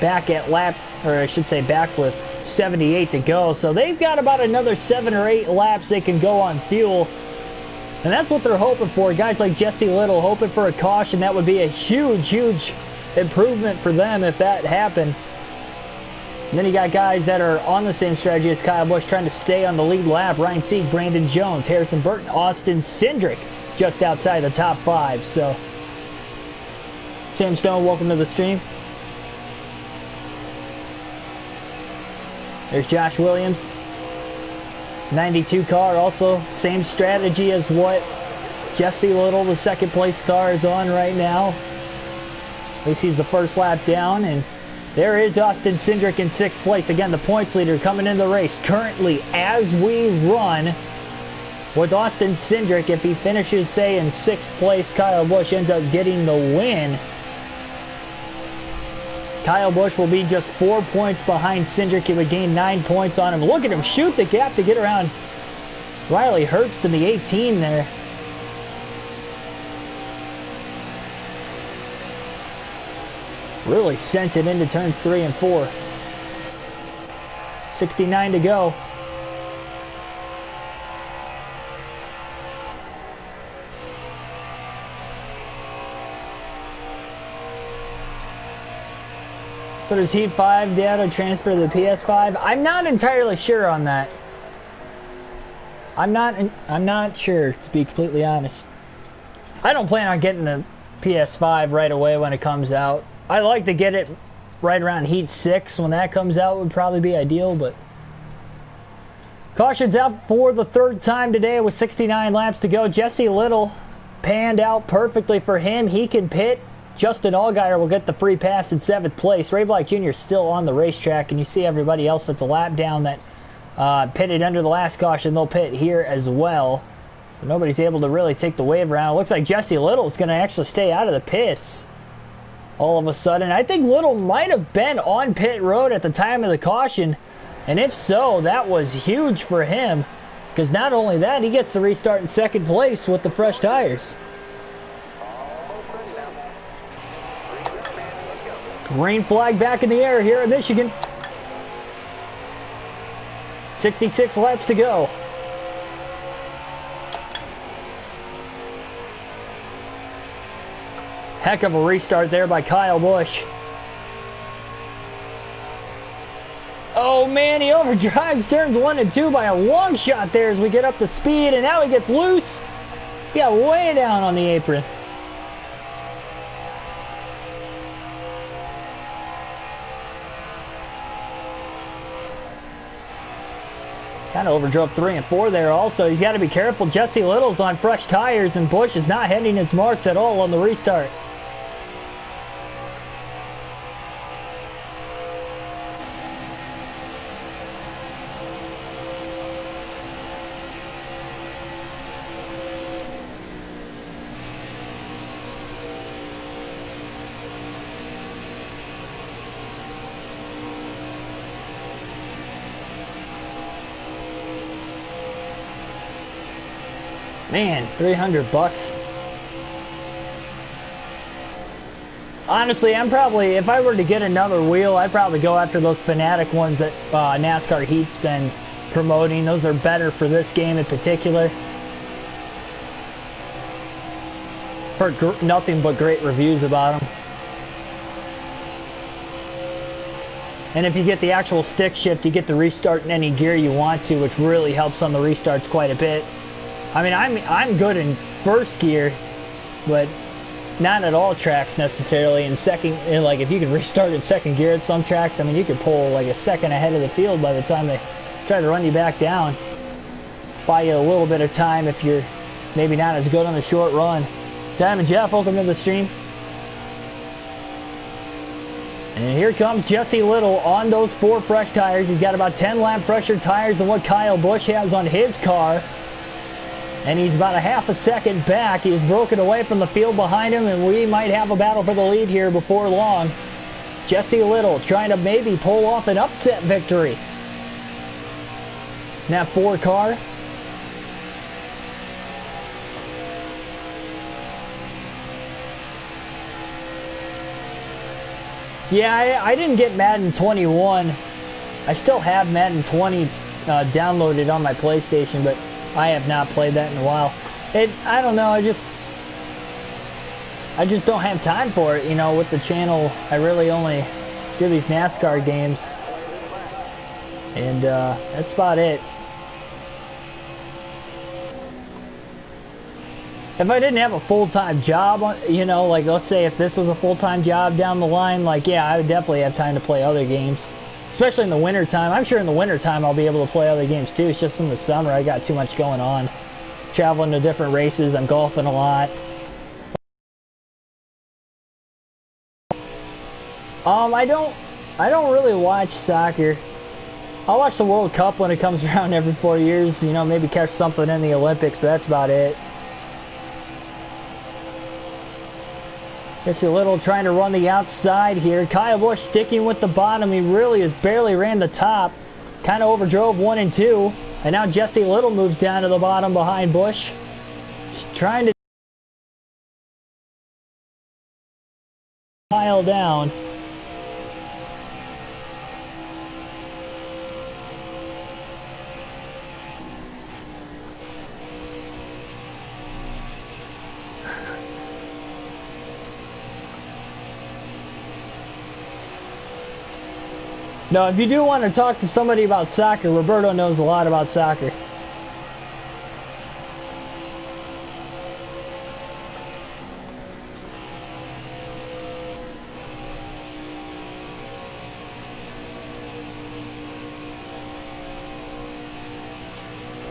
back at lap, or I should say back with 78 to go. So they've got about another 7 or 8 laps they can go on fuel. And that's what they're hoping for. Guys like Jesse Little hoping for a caution. That would be a huge improvement for them if that happened. And then you got guys that are on the same strategy as Kyle Busch trying to stay on the lead lap. Ryan Sieg, Brandon Jones, Harrison Burton, Austin Cindric just outside the top 5. So, Sam Stone, welcome to the stream. There's Josh Williams. 92 car, also same strategy as what Jesse Little, the second place car, is on right now. At least he's the first lap down, and there is Austin Cindric in 6th place. Again, the points leader coming in the race currently as we run with Austin Cindric. If he finishes, say, in 6th place, Kyle Busch ends up getting the win. Kyle Busch will be just 4 points behind Cindric. He would gain 9 points on him. Look at him shoot the gap to get around Riley Hurst in the 18 there. Really sent it into turns 3 and 4. 69 to go. So does Heat 5 data transfer to the PS5? I'm not entirely sure on that. I'm not sure, to be completely honest. I don't plan on getting the PS5 right away when it comes out. I like to get it right around Heat 6 when that comes out would probably be ideal, but caution's out for the 3rd time today with 69 laps to go. Jesse Little panned out perfectly for him. He can pit. Justin Allgaier will get the free pass in 7th place. Ray Black Jr. is still on the racetrack, and you see everybody else that's a lap down that pitted under the last caution. They'll pit here as well. So nobody's able to really take the wave around. It looks like Jesse Little is going to actually stay out of the pits all of a sudden. I think Little might have been on pit road at the time of the caution, and if so, that was huge for him, because not only that, he gets to restart in 2nd place with the fresh tires. Green flag back in the air here in Michigan. 66 laps to go. Heck of a restart there by Kyle Busch. Oh man, he overdrives turns 1 and 2 by a long shot there as we get up to speed, and now he gets loose. He got way down on the apron. Kind of overdrove 3 and 4 there also. He's got to be careful. Jesse Little's on fresh tires, and Busch is not hitting his marks at all on the restart. Man, $300. Honestly, I'm probably, if I were to get another wheel, I'd probably go after those Fanatic ones that NASCAR Heat's been promoting. Those are better for this game in particular. Heard nothing but great reviews about them. And if you get the actual stick shift, you get to restart in any gear you want to, which really helps on the restarts quite a bit. I mean, I'm good in 1st gear, but not at all tracks necessarily. In 2nd, and like if you can restart in 2nd gear at some tracks, I mean, you could pull like a second ahead of the field by the time they try to run you back down. Buy you a little bit of time if you're maybe not as good on the short run. Diamond Jeff, welcome to the stream. And here comes Jesse Little on those 4 fresh tires. He's got about 10 lap fresher tires than what Kyle Busch has on his car. And he's about a half a second back. He's broken away from the field behind him, and we might have a battle for the lead here before long. Jesse Little trying to maybe pull off an upset victory in that 4 car. Yeah, I didn't get Madden 21. I still have Madden 20 downloaded on my PlayStation, but I have not played that in a while. I don't know, I just don't have time for it, you know, with the channel. I really only do these NASCAR games. And that's about it. If I didn't have a full-time job, you know, like let's say if this was a full-time job down the line, like yeah, I would definitely have time to play other games. Especially in the winter time. I'm sure in the winter time I'll be able to play other games too. It's just in the summer I got too much going on. Traveling to different races, I'm golfing a lot. I don't really watch soccer. I'll watch the World Cup when it comes around every 4 years, you know, maybe catch something in the Olympics, but that's about it. Just a little trying to run the outside here. Kyle Busch sticking with the bottom. He really has barely ran the top. Kind of overdrove 1 and 2. And now Jesse Little moves down to the bottom behind Busch. Just trying to pile down. No, if you do want to talk to somebody about soccer, Roberto knows a lot about soccer.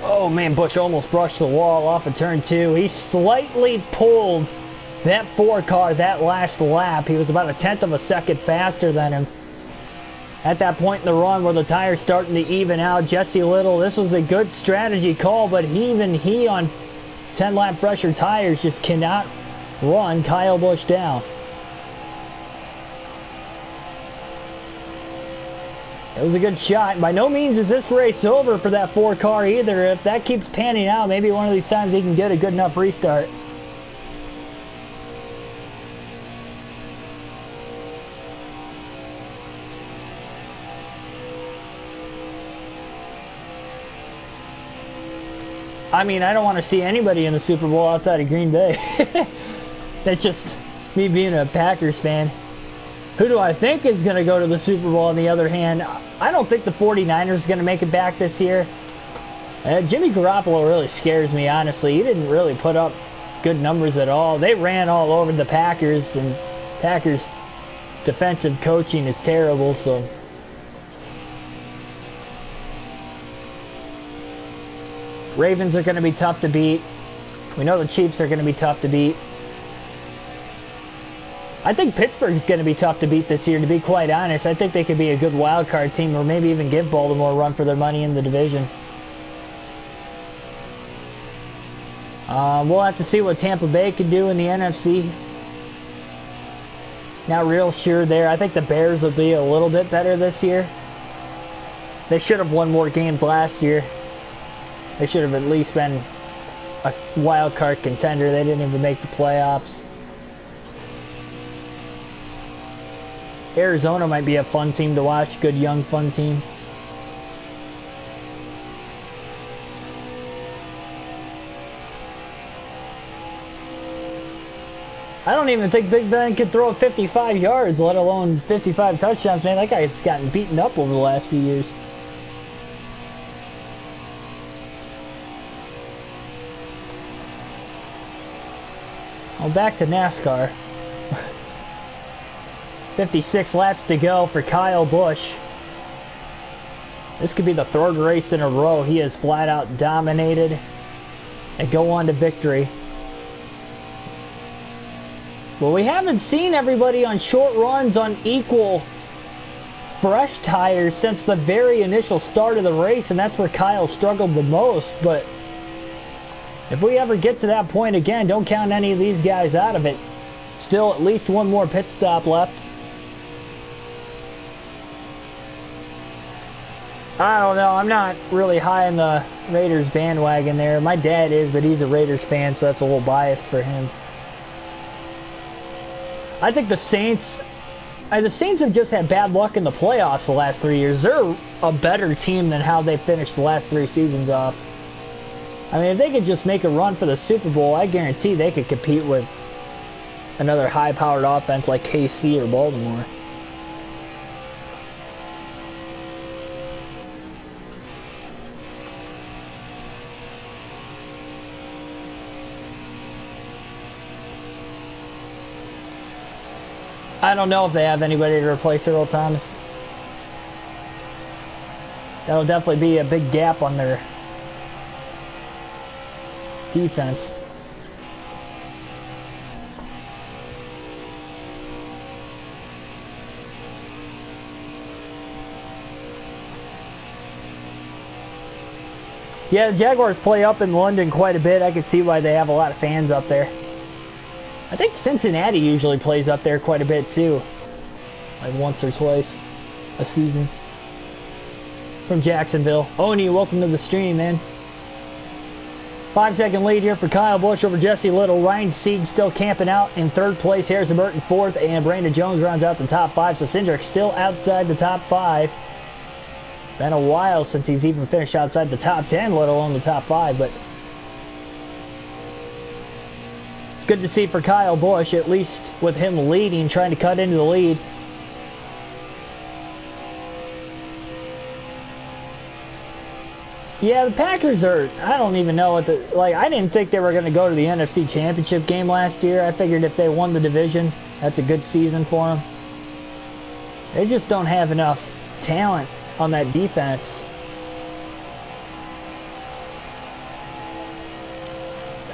Oh man, Busch almost brushed the wall off of turn 2. He slightly pulled that 4 car that last lap. He was about 1/10 of a second faster than him. At that point in the run where the tire's starting to even out, Jesse Little, this was a good strategy call, but even he on 10-lap pressure tires just cannot run Kyle Busch down. It was a good shot. By no means is this race over for that 4 car either. If that keeps panning out, maybe one of these times he can get a good enough restart. I mean, I don't want to see anybody in the Super Bowl outside of Green Bay. That's just me being a Packers fan. Who do I think is going to go to the Super Bowl on the other hand? I don't think the 49ers are going to make it back this year. Jimmy Garoppolo really scares me, honestly. He didn't really put up good numbers at all. They ran all over the Packers, and Packers' defensive coaching is terrible, so... Ravens are going to be tough to beat. We know the Chiefs are going to be tough to beat. I think Pittsburgh's going to be tough to beat this year, to be quite honest. I think they could be a good wild card team, or maybe even give Baltimore a run for their money in the division. We'll have to see what Tampa Bay can do in the NFC. Not real sure there. I think the Bears will be a little bit better this year. They should have won more games last year. They should have at least been a wild card contender. They didn't even make the playoffs. Arizona might be a fun team to watch. Good young fun team. I don't even think Big Ben could throw 55 yards, let alone 55 touchdowns, man. That guy's gotten beaten up over the last few years. Well, back to NASCAR. 56 laps to go for Kyle Busch. This could be the 3rd race in a row he has flat out dominated and go on to victory. Well, we haven't seen everybody on short runs on equal fresh tires since the very initial start of the race, and that's where Kyle struggled the most. But if we ever get to that point again, don't count any of these guys out of it. Still at least one more pit stop left. I don't know. I'm not really high on the Raiders bandwagon there. My dad is, but he's a Raiders fan, so that's a little biased for him. I think the Saints have just had bad luck in the playoffs the last 3 years. They're a better team than how they finished the last 3 seasons off. I mean, if they could just make a run for the Super Bowl, I guarantee they could compete with another high-powered offense like KC or Baltimore. I don't know if they have anybody to replace Earl Thomas. That'll definitely be a big gap on their defense. Yeah, the Jaguars play up in London quite a bit. I can see why they have a lot of fans up there. I think Cincinnati usually plays up there quite a bit too. Like once or twice a season. From Jacksonville. Oni, welcome to the stream, man. 5-second lead here for Kyle Busch over Jesse Little. Ryan Sieg still camping out in 3rd place. Harrison Burton 4th, and Brandon Jones rounds out the top 5. So Cindric still outside the top 5. Been a while since he's even finished outside the top 10, let alone the top 5. But it's good to see for Kyle Busch, at least with him leading, trying to cut into the lead. Yeah, the Packers are, I don't even know what the, like, I didn't think they were going to go to the NFC Championship game last year. I figured if they won the division, that's a good season for them. They just don't have enough talent on that defense.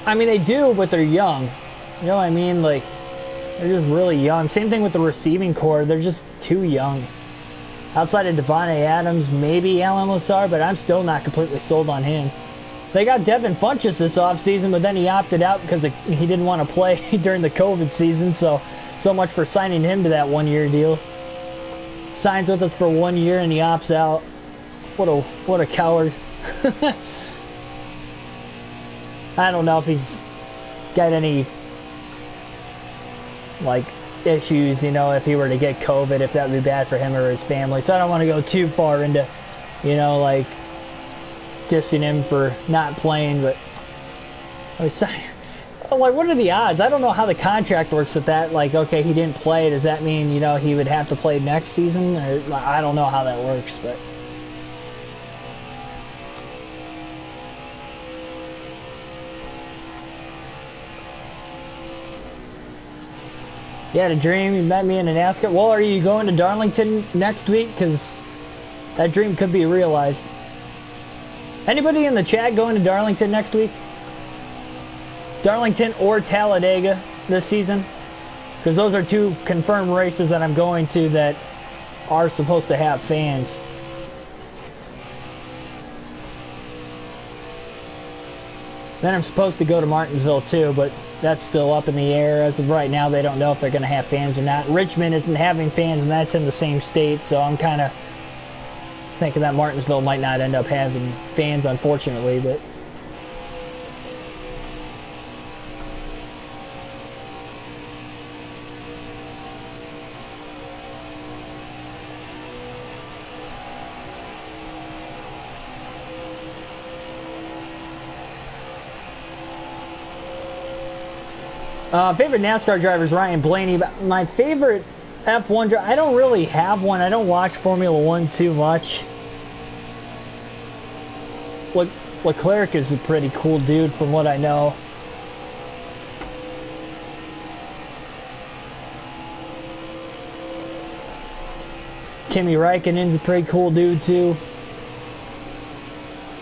I mean, they do, but they're young. You know what I mean? Like, they're just really young. Same thing with the receiving core. They're just too young. Outside of Devontae Adams, maybe Alan Lazar, but I'm still not completely sold on him. They got Devin Funchess this offseason, but then he opted out because he didn't want to play during the COVID season, so much for signing him to that 1-year deal. Signs with us for 1 year and he opts out. What a coward. I don't know if he's got any, like, issues, you know, if he were to get COVID, if that would be bad for him or his family. So I don't want to go too far into, you know, like, dissing him for not playing, but like, what are the odds? I don't know how the contract works with that. Like, okay, he didn't play. Does that mean, you know, he would have to play next season? Or, I don't know how that works, but you had a dream, you met me in a NASCAR. Well, are you going to Darlington next week? Because that dream could be realized. Anybody in the chat going to Darlington next week? Darlington or Talladega this season? Because those are 2 confirmed races that I'm going to that are supposed to have fans. Then I'm supposed to go to Martinsville too, but that's still up in the air. As of right now, they don't know if they're going to have fans or not. Richmond isn't having fans, and that's in the same state, so I'm kind of thinking that Martinsville might not end up having fans, unfortunately, but favorite NASCAR driver is Ryan Blaney. But my favorite F1 driver, I don't really have one. I don't watch Formula 1 too much. Leclerc is a pretty cool dude from what I know. Kimi Räikkönen's a pretty cool dude too.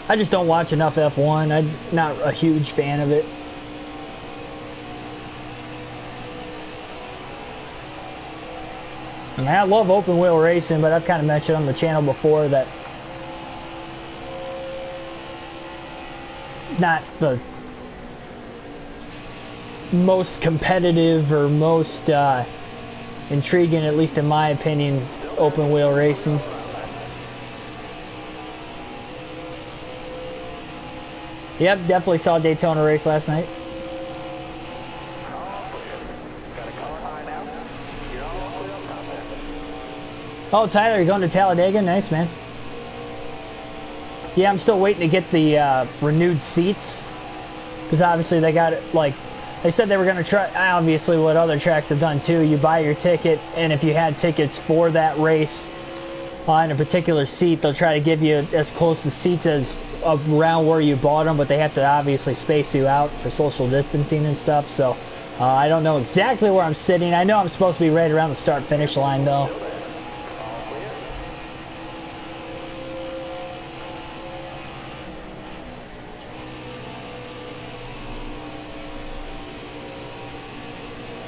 I just don't watch enough F1. I'm not a huge fan of it. I mean, I love open wheel racing, but I've kind of mentioned on the channel before that it's not the most competitive or most intriguing, at least in my opinion, open wheel racing. Yep, definitely saw a Daytona race last night. Oh, Tyler, you're going to Talladega? Nice, man. Yeah, I'm still waiting to get the renewed seats. Because obviously they got it, like, they said they were going to try, obviously what other tracks have done too. You buy your ticket, and if you had tickets for that race in a particular seat, they'll try to give you as close to seats as around where you bought them, but they have to obviously space you out for social distancing and stuff. So I don't know exactly where I'm sitting. I know I'm supposed to be right around the start-finish line, though.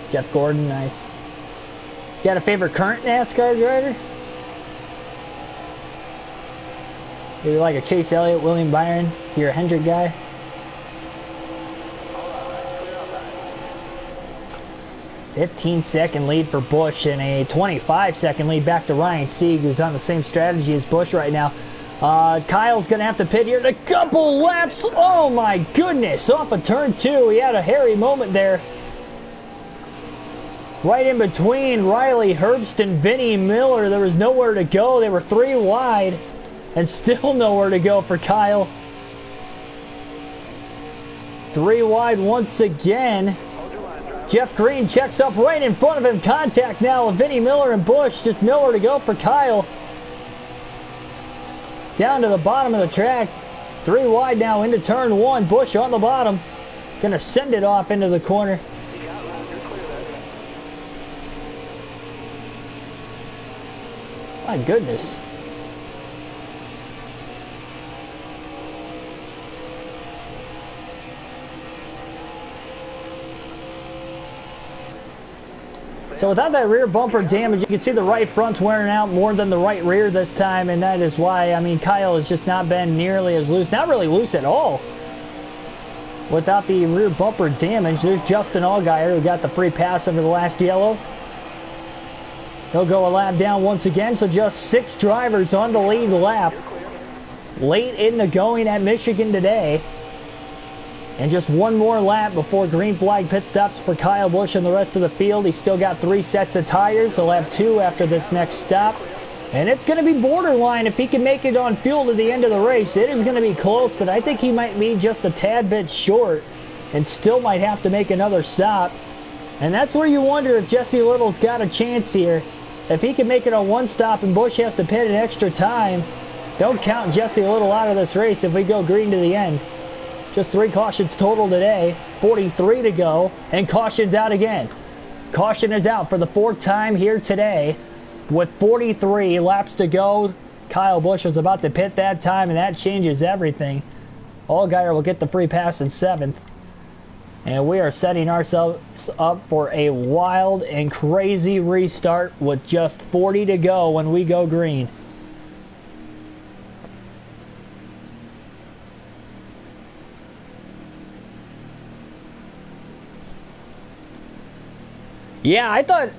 Jeff Gordon, nice. You got a favorite current NASCAR driver? Maybe like a Chase Elliott, William Byron, if you're a Hendrick guy. 15-second lead for Busch and a 25-second lead back to Ryan Sieg, who's on the same strategy as Busch right now. Kyle's going to have to pit here in a couple laps. Oh my goodness, off of turn 2. He had a hairy moment there. Right in between Riley Herbst and Vinnie Miller. There was nowhere to go. They were 3 wide and still nowhere to go for Kyle. 3 wide once again. Jeff Green checks up right in front of him. Contact now with Vinnie Miller and Busch. Just nowhere to go for Kyle. Down to the bottom of the track. 3 wide now into turn 1. Busch on the bottom. Gonna send it off into the corner. My goodness. So without that rear bumper damage, you can see the right front's wearing out more than the right rear this time, and that is why, I mean, Kyle has just not been nearly as loose. Not really loose at all. Without the rear bumper damage, there's Justin Allgaier who got the free pass under the last yellow. He'll go a lap down once again, so just 6 drivers on the lead lap. Late in the going at Michigan today. And just 1 more lap before green flag pit stops for Kyle Busch and the rest of the field. He's still got 3 sets of tires. He'll have 2 after this next stop. And it's going to be borderline if he can make it on fuel to the end of the race. It is going to be close, but I think he might be just a tad bit short and still might have to make another stop. And that's where you wonder if Jesse Little's got a chance here. If he can make it on 1 stop and Busch has to pit in extra time, don't count Jesse Little out of this race if we go green to the end. Just 3 cautions total today, 43 to go, and caution's out again. Caution is out for the 4th time here today. With 43 laps to go, Kyle Busch was about to pit that time, and that changes everything. Allgaier will get the free pass in 7th. And we are setting ourselves up for a wild and crazy restart with just 40 to go when we go green. Yeah, I thought...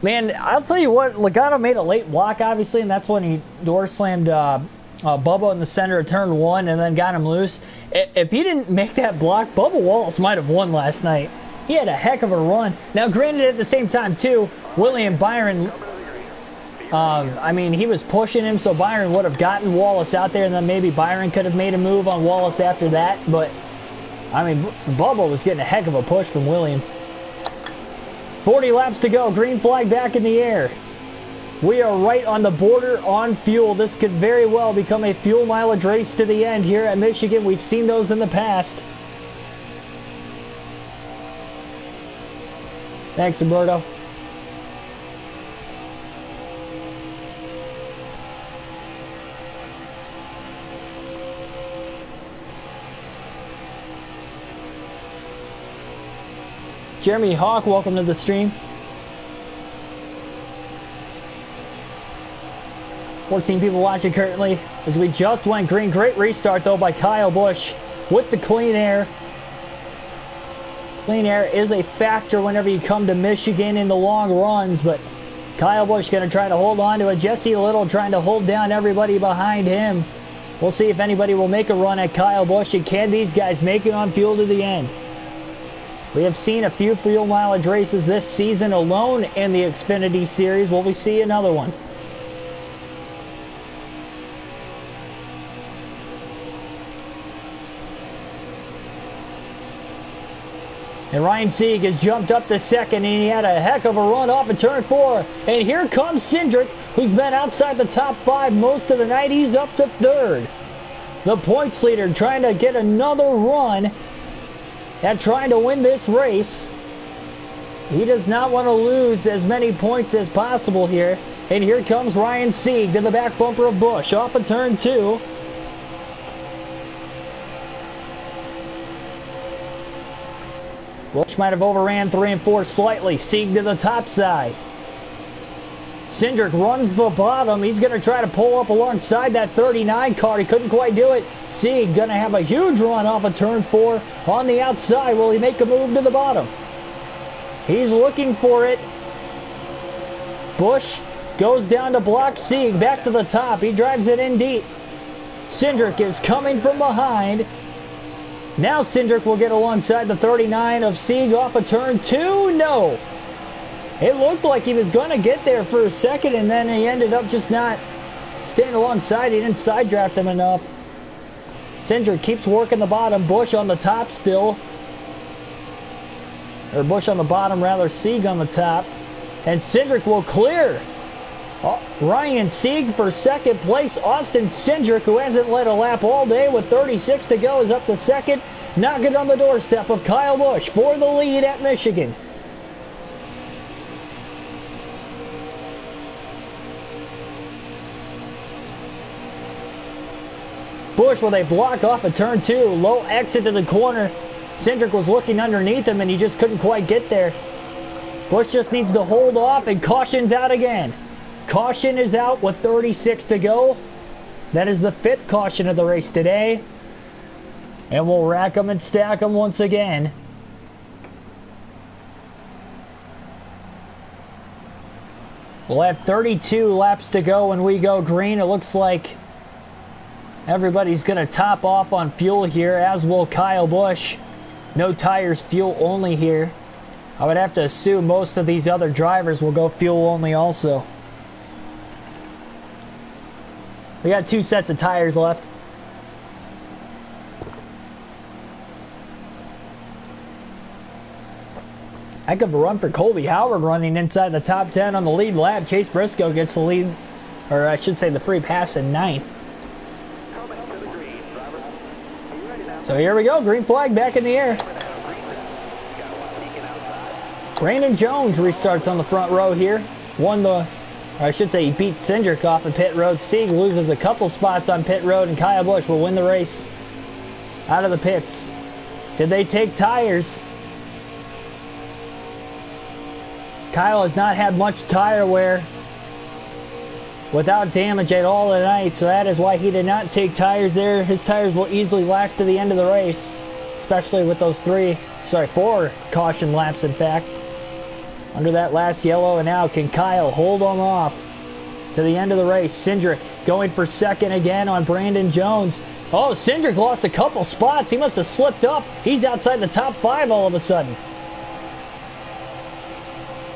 Man, I'll tell you what, Logano made a late block, obviously, and that's when he door slammed Bubba in the center of turn 1 and then got him loose. If he didn't make that block, Bubba Wallace might have won last night. He had a heck of a run. Now, granted, at the same time, too, William Byron, I mean, he was pushing him, so Byron would have gotten Wallace out there, and then maybe Byron could have made a move on Wallace after that, but, I mean, Bubba was getting a heck of a push from William. 40 laps to go. Green flag back in the air. We are right on the border on fuel. This could very well become a fuel mileage race to the end here at Michigan. We've seen those in the past. Thanks, Umberto. Jeremy Hawk, welcome to the stream. 14 people watching currently as we just went green. Great restart though by Kyle Busch with the clean air. Clean air is a factor whenever you come to Michigan in the long runs, but Kyle Busch going to try to hold on to it. Jesse Little trying to hold down everybody behind him. We'll see if anybody will make a run at Kyle Busch, and can these guys make it on fuel to the end. We have seen a few fuel mileage races this season alone in the Xfinity Series. Will we see another one? And Ryan Sieg has jumped up to second, and he had a heck of a run off of turn 4. And here comes Cindric, who's been outside the top 5 most of the night. He's up to 3rd. The points leader trying to get another run at trying to win this race. He does not want to lose as many points as possible here. And here comes Ryan Sieg to the back bumper of Busch off of turn 2. Busch might have overran 3 and 4 slightly. Sieg to the top side. Cindric runs the bottom. He's going to try to pull up alongside that 39 car. He couldn't quite do it. Sieg going to have a huge run off of turn 4 on the outside. Will he make a move to the bottom? He's looking for it. Busch goes down to block Sieg. Back to the top. He drives it in deep. Cindric is coming from behind. Now Cindric will get alongside the 39 of Sieg off of turn 2. No. It looked like he was going to get there for a second, and then he ended up just not staying alongside. He didn't side draft him enough. Cindric keeps working the bottom. Busch on the top still. Or Busch on the bottom, rather. Sieg on the top. And Cindric will clear. Ryan Sieg for second place. Austin Cindric, who hasn't led a lap all day with 36 to go, is up to second. Knocking on the doorstep of Kyle Busch for the lead at Michigan. Busch with a block off of turn 2. Low exit to the corner. Cindric was looking underneath him and he just couldn't quite get there. Busch just needs to hold off, and caution's out again. Caution is out with 36 to go. That is the 5th caution of the race today. And we'll rack them and stack them once again. We'll have 32 laps to go when we go green. It looks like everybody's going to top off on fuel here, as will Kyle Busch. No tires, fuel only here. I would have to assume most of these other drivers will go fuel only also. We got 2 sets of tires left. Heck of a run for Colby Howard, running inside the top 10 on the lead lap. Chase Briscoe gets the lead, or I should say the free pass in 9th. So here we go, green flag back in the air. Brandon Jones restarts on the front row here. I should say he beat Cindric off of pit road. Sieg loses a couple spots on pit road, and Kyle Busch will win the race out of the pits. Did they take tires? Kyle has not had much tire wear without damage at all tonight, so that is why he did not take tires there. His tires will easily last to the end of the race, especially with those 4 caution laps, in fact. Under that last yellow, and now can Kyle hold them off to the end of the race? Cindric going for second again on Brandon Jones. Oh, Cindric lost a couple spots. He must have slipped up. He's outside the top 5 all of a sudden.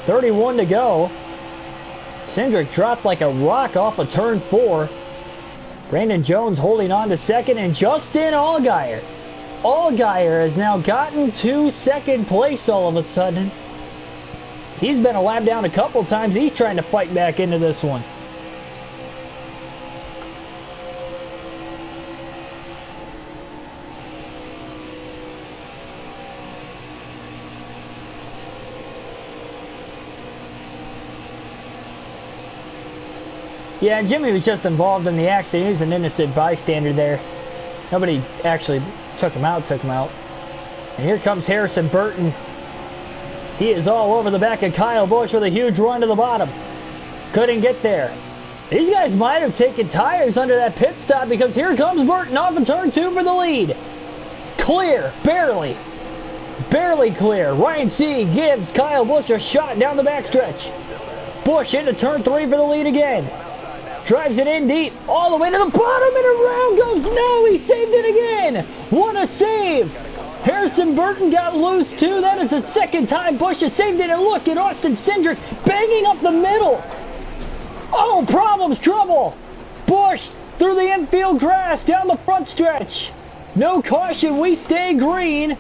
31 to go. Cindric dropped like a rock off of turn 4. Brandon Jones holding on to second, and Justin Allgaier. Allgaier has now gotten to second place all of a sudden. He's been a lap down a couple times. He's trying to fight back into this one. Yeah, Jimmy was just involved in the accident. He was an innocent bystander there. Nobody actually took him out. And here comes Harrison Burton. He is all over the back of Kyle Busch with a huge run to the bottom. Couldn't get there. These guys might have taken tires under that pit stop, because here comes Burton off of turn 2 for the lead. Clear, barely. Barely clear. Ryan Sieg gives Kyle Busch a shot down the backstretch. Busch into turn 3 for the lead again. Drives it in deep, all the way to the bottom, and around goes. No, he saved it again. What a save. Harrison Burton got loose too. That is the second time Busch has saved it. And look at Austin Cindric banging up the middle. Oh, problems, trouble. Busch through the infield grass down the front stretch. No caution, we stay green.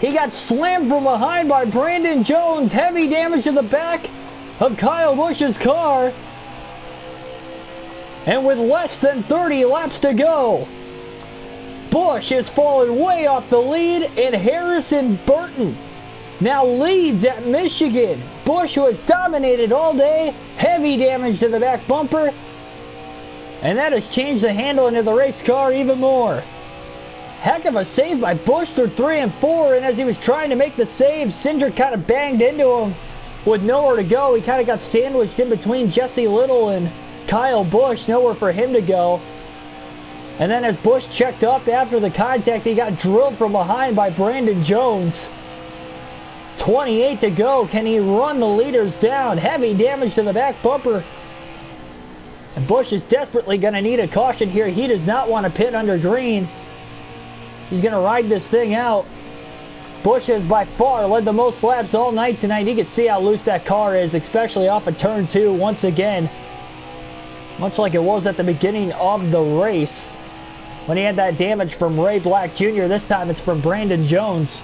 He got slammed from behind by Brandon Jones. Heavy damage to the back of Kyle Busch's car. And with less than 30 laps to go, Busch has fallen way off the lead, and Harrison Burton now leads at Michigan. Busch, who has dominated all day, heavy damage to the back bumper, and that has changed the handling of the race car even more. Heck of a save by Busch through 3 and 4, and as he was trying to make the save, Cindric kind of banged into him with nowhere to go. He kind of got sandwiched in between Jesse Little and Kyle Busch. Nowhere for him to go. And then as Busch checked up after the contact, he got drilled from behind by Brandon Jones. 28 to go. Can he run the leaders down? Heavy damage to the back bumper. And Busch is desperately going to need a caution here. He does not want to pit under green. He's going to ride this thing out. Busch has by far led the most laps all night tonight. You can see how loose that car is, especially off of turn 2 once again. Much like it was at the beginning of the race when he had that damage from Ray Black Jr. This time it's from Brandon Jones.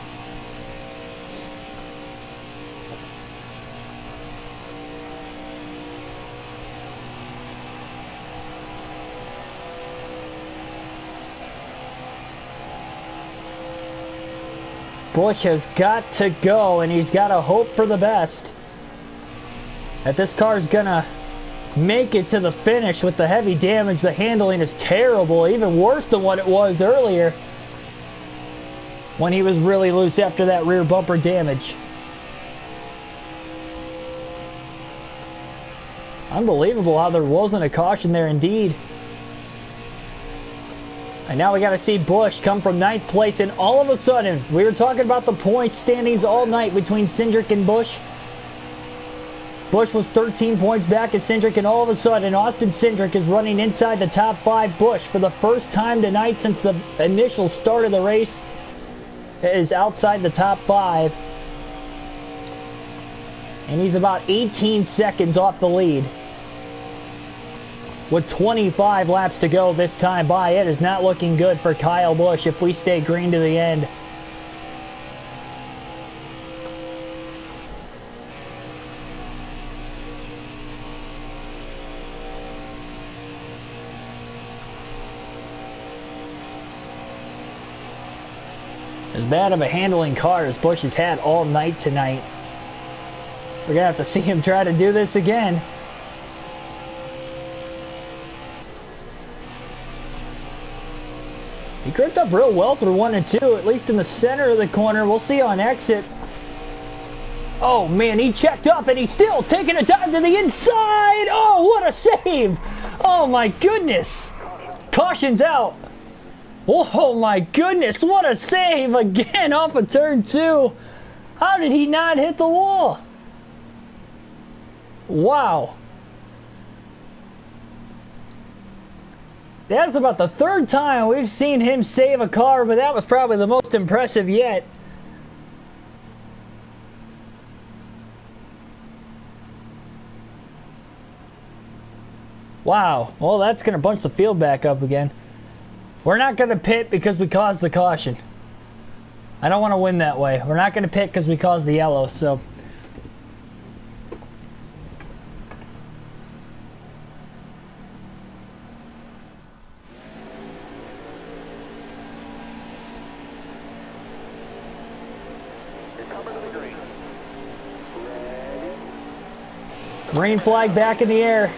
Busch has got to go, and he's got to hope for the best. That this car is going to make it to the finish with the heavy damage. The handling is terrible, even worse than what it was earlier when he was really loose after that rear bumper damage. Unbelievable how there wasn't a caution there indeed. And now we got to see Busch come from 9th place, and all of a sudden, we were talking about the point standings all night between Cindric and Busch. Busch was 13 points back at Cindric, and all of a sudden, Austin Cindric is running inside the top 5. Busch, for the first time tonight since the initial start of the race, is outside the top 5. And he's about 18 seconds off the lead. With 25 laps to go this time by, it is not looking good for Kyle Busch if we stay green to the end. As bad of a handling car as Busch has had all night tonight. We're going to have to see him try to do this again. He gripped up real well through 1 and 2, at least in the center of the corner. We'll see on exit. Oh man, he checked up and he's still taking a dive to the inside. Oh, what a save. Oh my goodness. Caution's out. Oh my goodness, what a save again off of turn 2. How did he not hit the wall? Wow. That's about the 3rd time we've seen him save a car, but that was probably the most impressive yet. Wow. Well, that's going to bunch the field back up again. We're not going to pit because we caused the caution. I don't want to win that way. We're not going to pit because we caused the yellow, so... Green flag back in the air.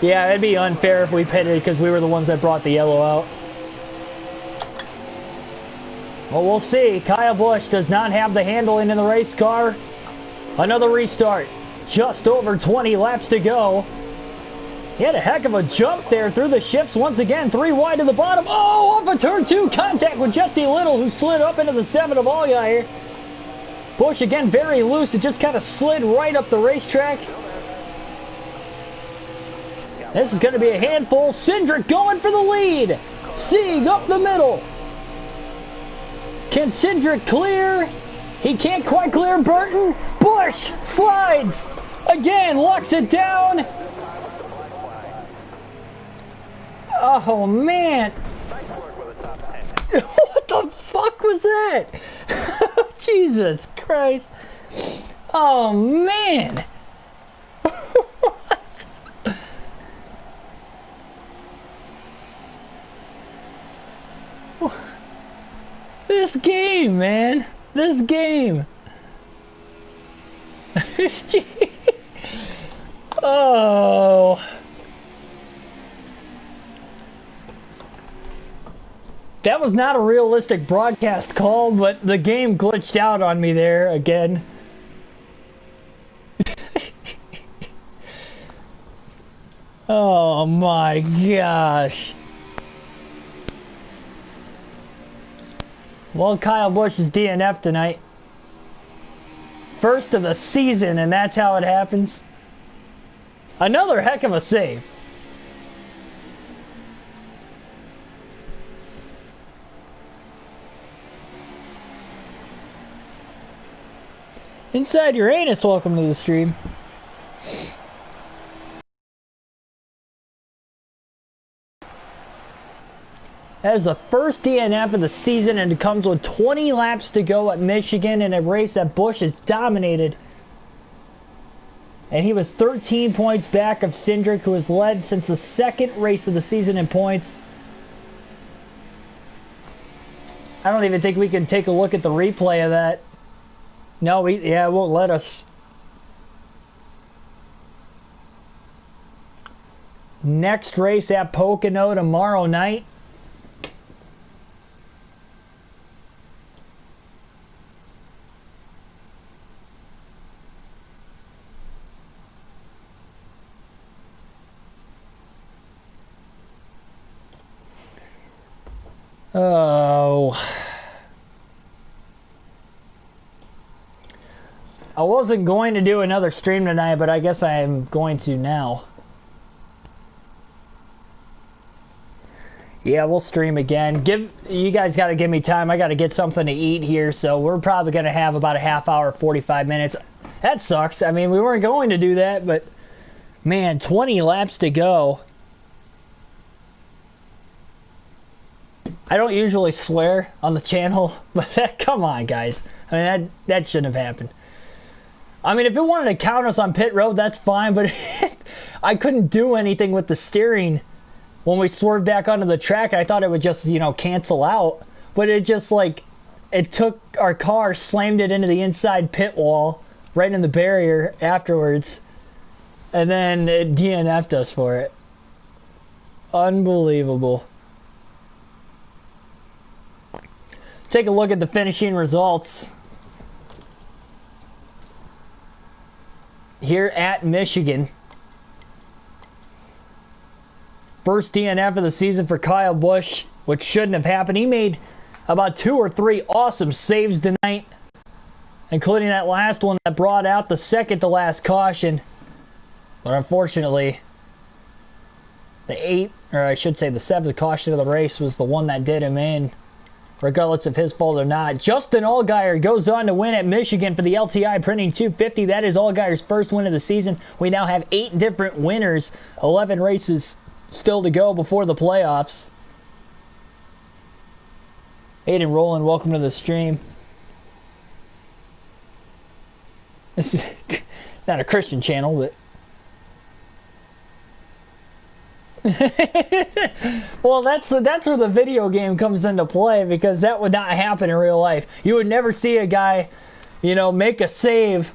Yeah, it'd be unfair if we pitted because we were the ones that brought the yellow out. Well, we'll see. Kyle Busch does not have the handling in the race car. Another restart. Just over 20 laps to go. He had a heck of a jump there through the shifts once again. 3 wide to the bottom. Oh, off of turn 2. Contact with Jesse Little, who slid up into the 7 of all here. Busch again very loose. It just kind of slid right up the racetrack. This is going to be a handful. Cindric going for the lead. Sieg up the middle. Can Cindric clear? He can't quite clear Burton. Busch slides. Again, locks it down. Oh, man. What the fuck was that? Jesus Christ. Oh, man. What? This game, man. This game. Oh. That was not a realistic broadcast call, but the game glitched out on me there again. Oh my gosh. Well, Kyle Busch is DNF tonight. First of the season, and that's how it happens. Another heck of a save. Inside Uranus, welcome to the stream. That is the first DNF of the season, and it comes with 20 laps to go at Michigan in a race that Busch has dominated. And he was 13 points back of Cindric, who has led since the second race of the season in points. I don't even think we can take a look at the replay of that. No, it won't let us. Next race at Pocono tomorrow night. Oh. I wasn't going to do another stream tonight, but I guess I am going to now. Yeah, we'll stream again. You guys got to give me time. I got to get something to eat here, so we're probably going to have about a half hour, 45 minutes. That sucks. I mean, we weren't going to do that, but man, 20 laps to go. I don't usually swear on the channel, but come on, guys. I mean, that shouldn't have happened. I mean, if it wanted to count us on pit road, that's fine, but I couldn't do anything with the steering when we swerved back onto the track. I thought it would just, cancel out, but it just, it took our car, slammed it into the inside pit wall, right in the barrier afterwards, and then it DNF'd us for it. Unbelievable. Take a look at the finishing results here at Michigan. First DNF of the season for Kyle Busch, which shouldn't have happened. He made about 2 or 3 awesome saves tonight, including that last one that brought out the second to last caution. But unfortunately, the 7th caution of the race was the one that did him in, regardless of his fault or not. Justin Allgaier goes on to win at Michigan for the LTI Printing 250. That is Allgaier's first win of the season. We now have 8 different winners, 11 races still to go before the playoffs. Aiden Rowland, welcome to the stream. This is not a Christian channel, but well, that's where the video game comes into play, because that would not happen in real life. You would never see a guy, make a save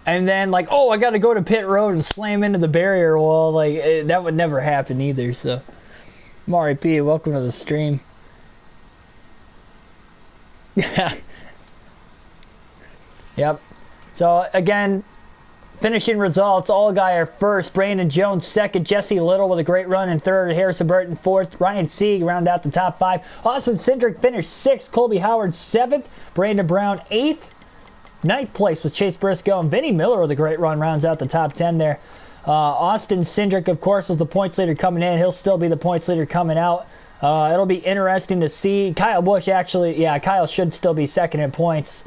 and then oh, I got to go to pit road and slam into the barrier wall. That would never happen either. So, Mari P, welcome to the stream. Yep. So again, finishing results: Allgaier first, Brandon Jones second, Jesse Little with a great run in third, Harrison Burton fourth, Ryan Sieg round out the top 5. Austin Cindric finished 6th, Colby Howard 7th, Brandon Brown 8th. 9th place was Chase Briscoe, and Vinnie Miller with a great run rounds out the top 10 there. Austin Cindric, of course, was the points leader coming in. He'll still be the points leader coming out. It'll be interesting to see. Kyle Busch Kyle should still be second in points,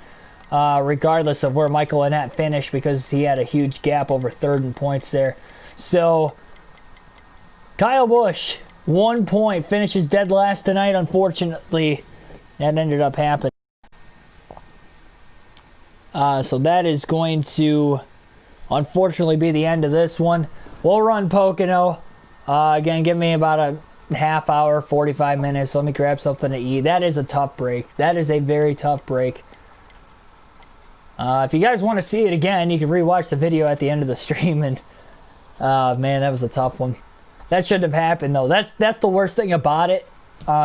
regardless of where Michael Annett finished, because he had a huge gap over third in points there. So, Kyle Busch, 1 point, finishes dead last tonight. Unfortunately, that ended up happening. So that is going to, unfortunately, be the end of this one. We'll run Pocono. Again, give me about a half hour, 45 minutes. Let me grab something to eat. That is a tough break. That is a very tough break. If you guys want to see it again, you can rewatch the video at the end of the stream. And man, that was a tough one. That shouldn't have happened, though. That's the worst thing about it.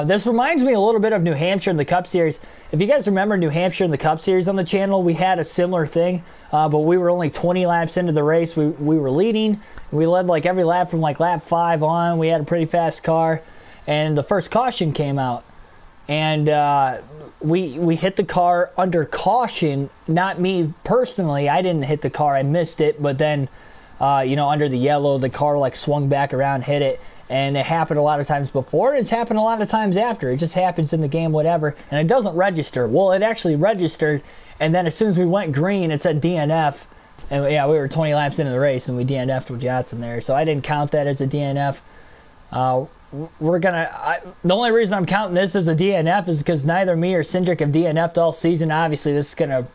This reminds me a little bit of New Hampshire in the Cup Series. If you guys remember New Hampshire in the Cup Series on the channel, we had a similar thing, but we were only 20 laps into the race. We were leading. We led like every lap from like lap 5 on. We had a pretty fast car, and the first caution came out. And we hit the car under caution. Not me personally. I didn't hit the car. I missed it. But then, under the yellow, the car like swung back around, hit it. And it happened a lot of times before, and it's happened a lot of times after. It just happens in the game, whatever. And it doesn't register. Well, it actually registered, and then as soon as we went green, it said DNF. And yeah, we were 20 laps into the race, and we DNF'd with Johnson there. So I didn't count that as a DNF. The only reason I'm counting this as a DNF is because neither me or Cindric have DNF'd all season. Obviously, this is going to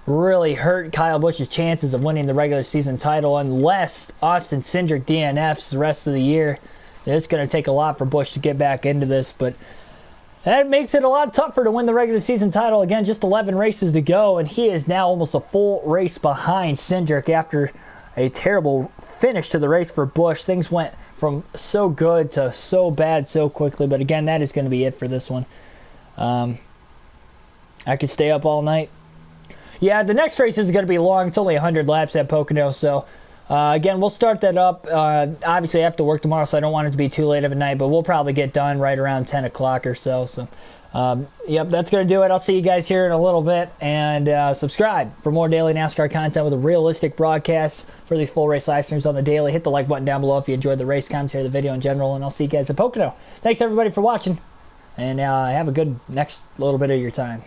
really hurt Kyle Busch's chances of winning the regular season title unless Austin Cindric DNFs the rest of the year. It's going to take a lot for Busch to get back into this, but that makes it a lot tougher to win the regular season title. Again, just 11 races to go, and he is now almost a full race behind Cindric after a terrible finish to the race for Busch. Things went from so good to so bad so quickly, but again, that is going to be it for this one. I could stay up all night. Yeah, the next race is going to be long. It's only 100 laps at Pocono, so again, we'll start that up. Obviously, I have to work tomorrow, so I don't want it to be too late of a night, but we'll probably get done right around 10 o'clock or so. So, yep, that's going to do it. I'll see you guys here in a little bit, and subscribe for more daily NASCAR content with a realistic broadcast for these full race live streams on the daily. Hit the like button down below if you enjoyed the race commentary, the video in general, and I'll see you guys at Pocono. Thanks, everybody, for watching, and have a good next little bit of your time.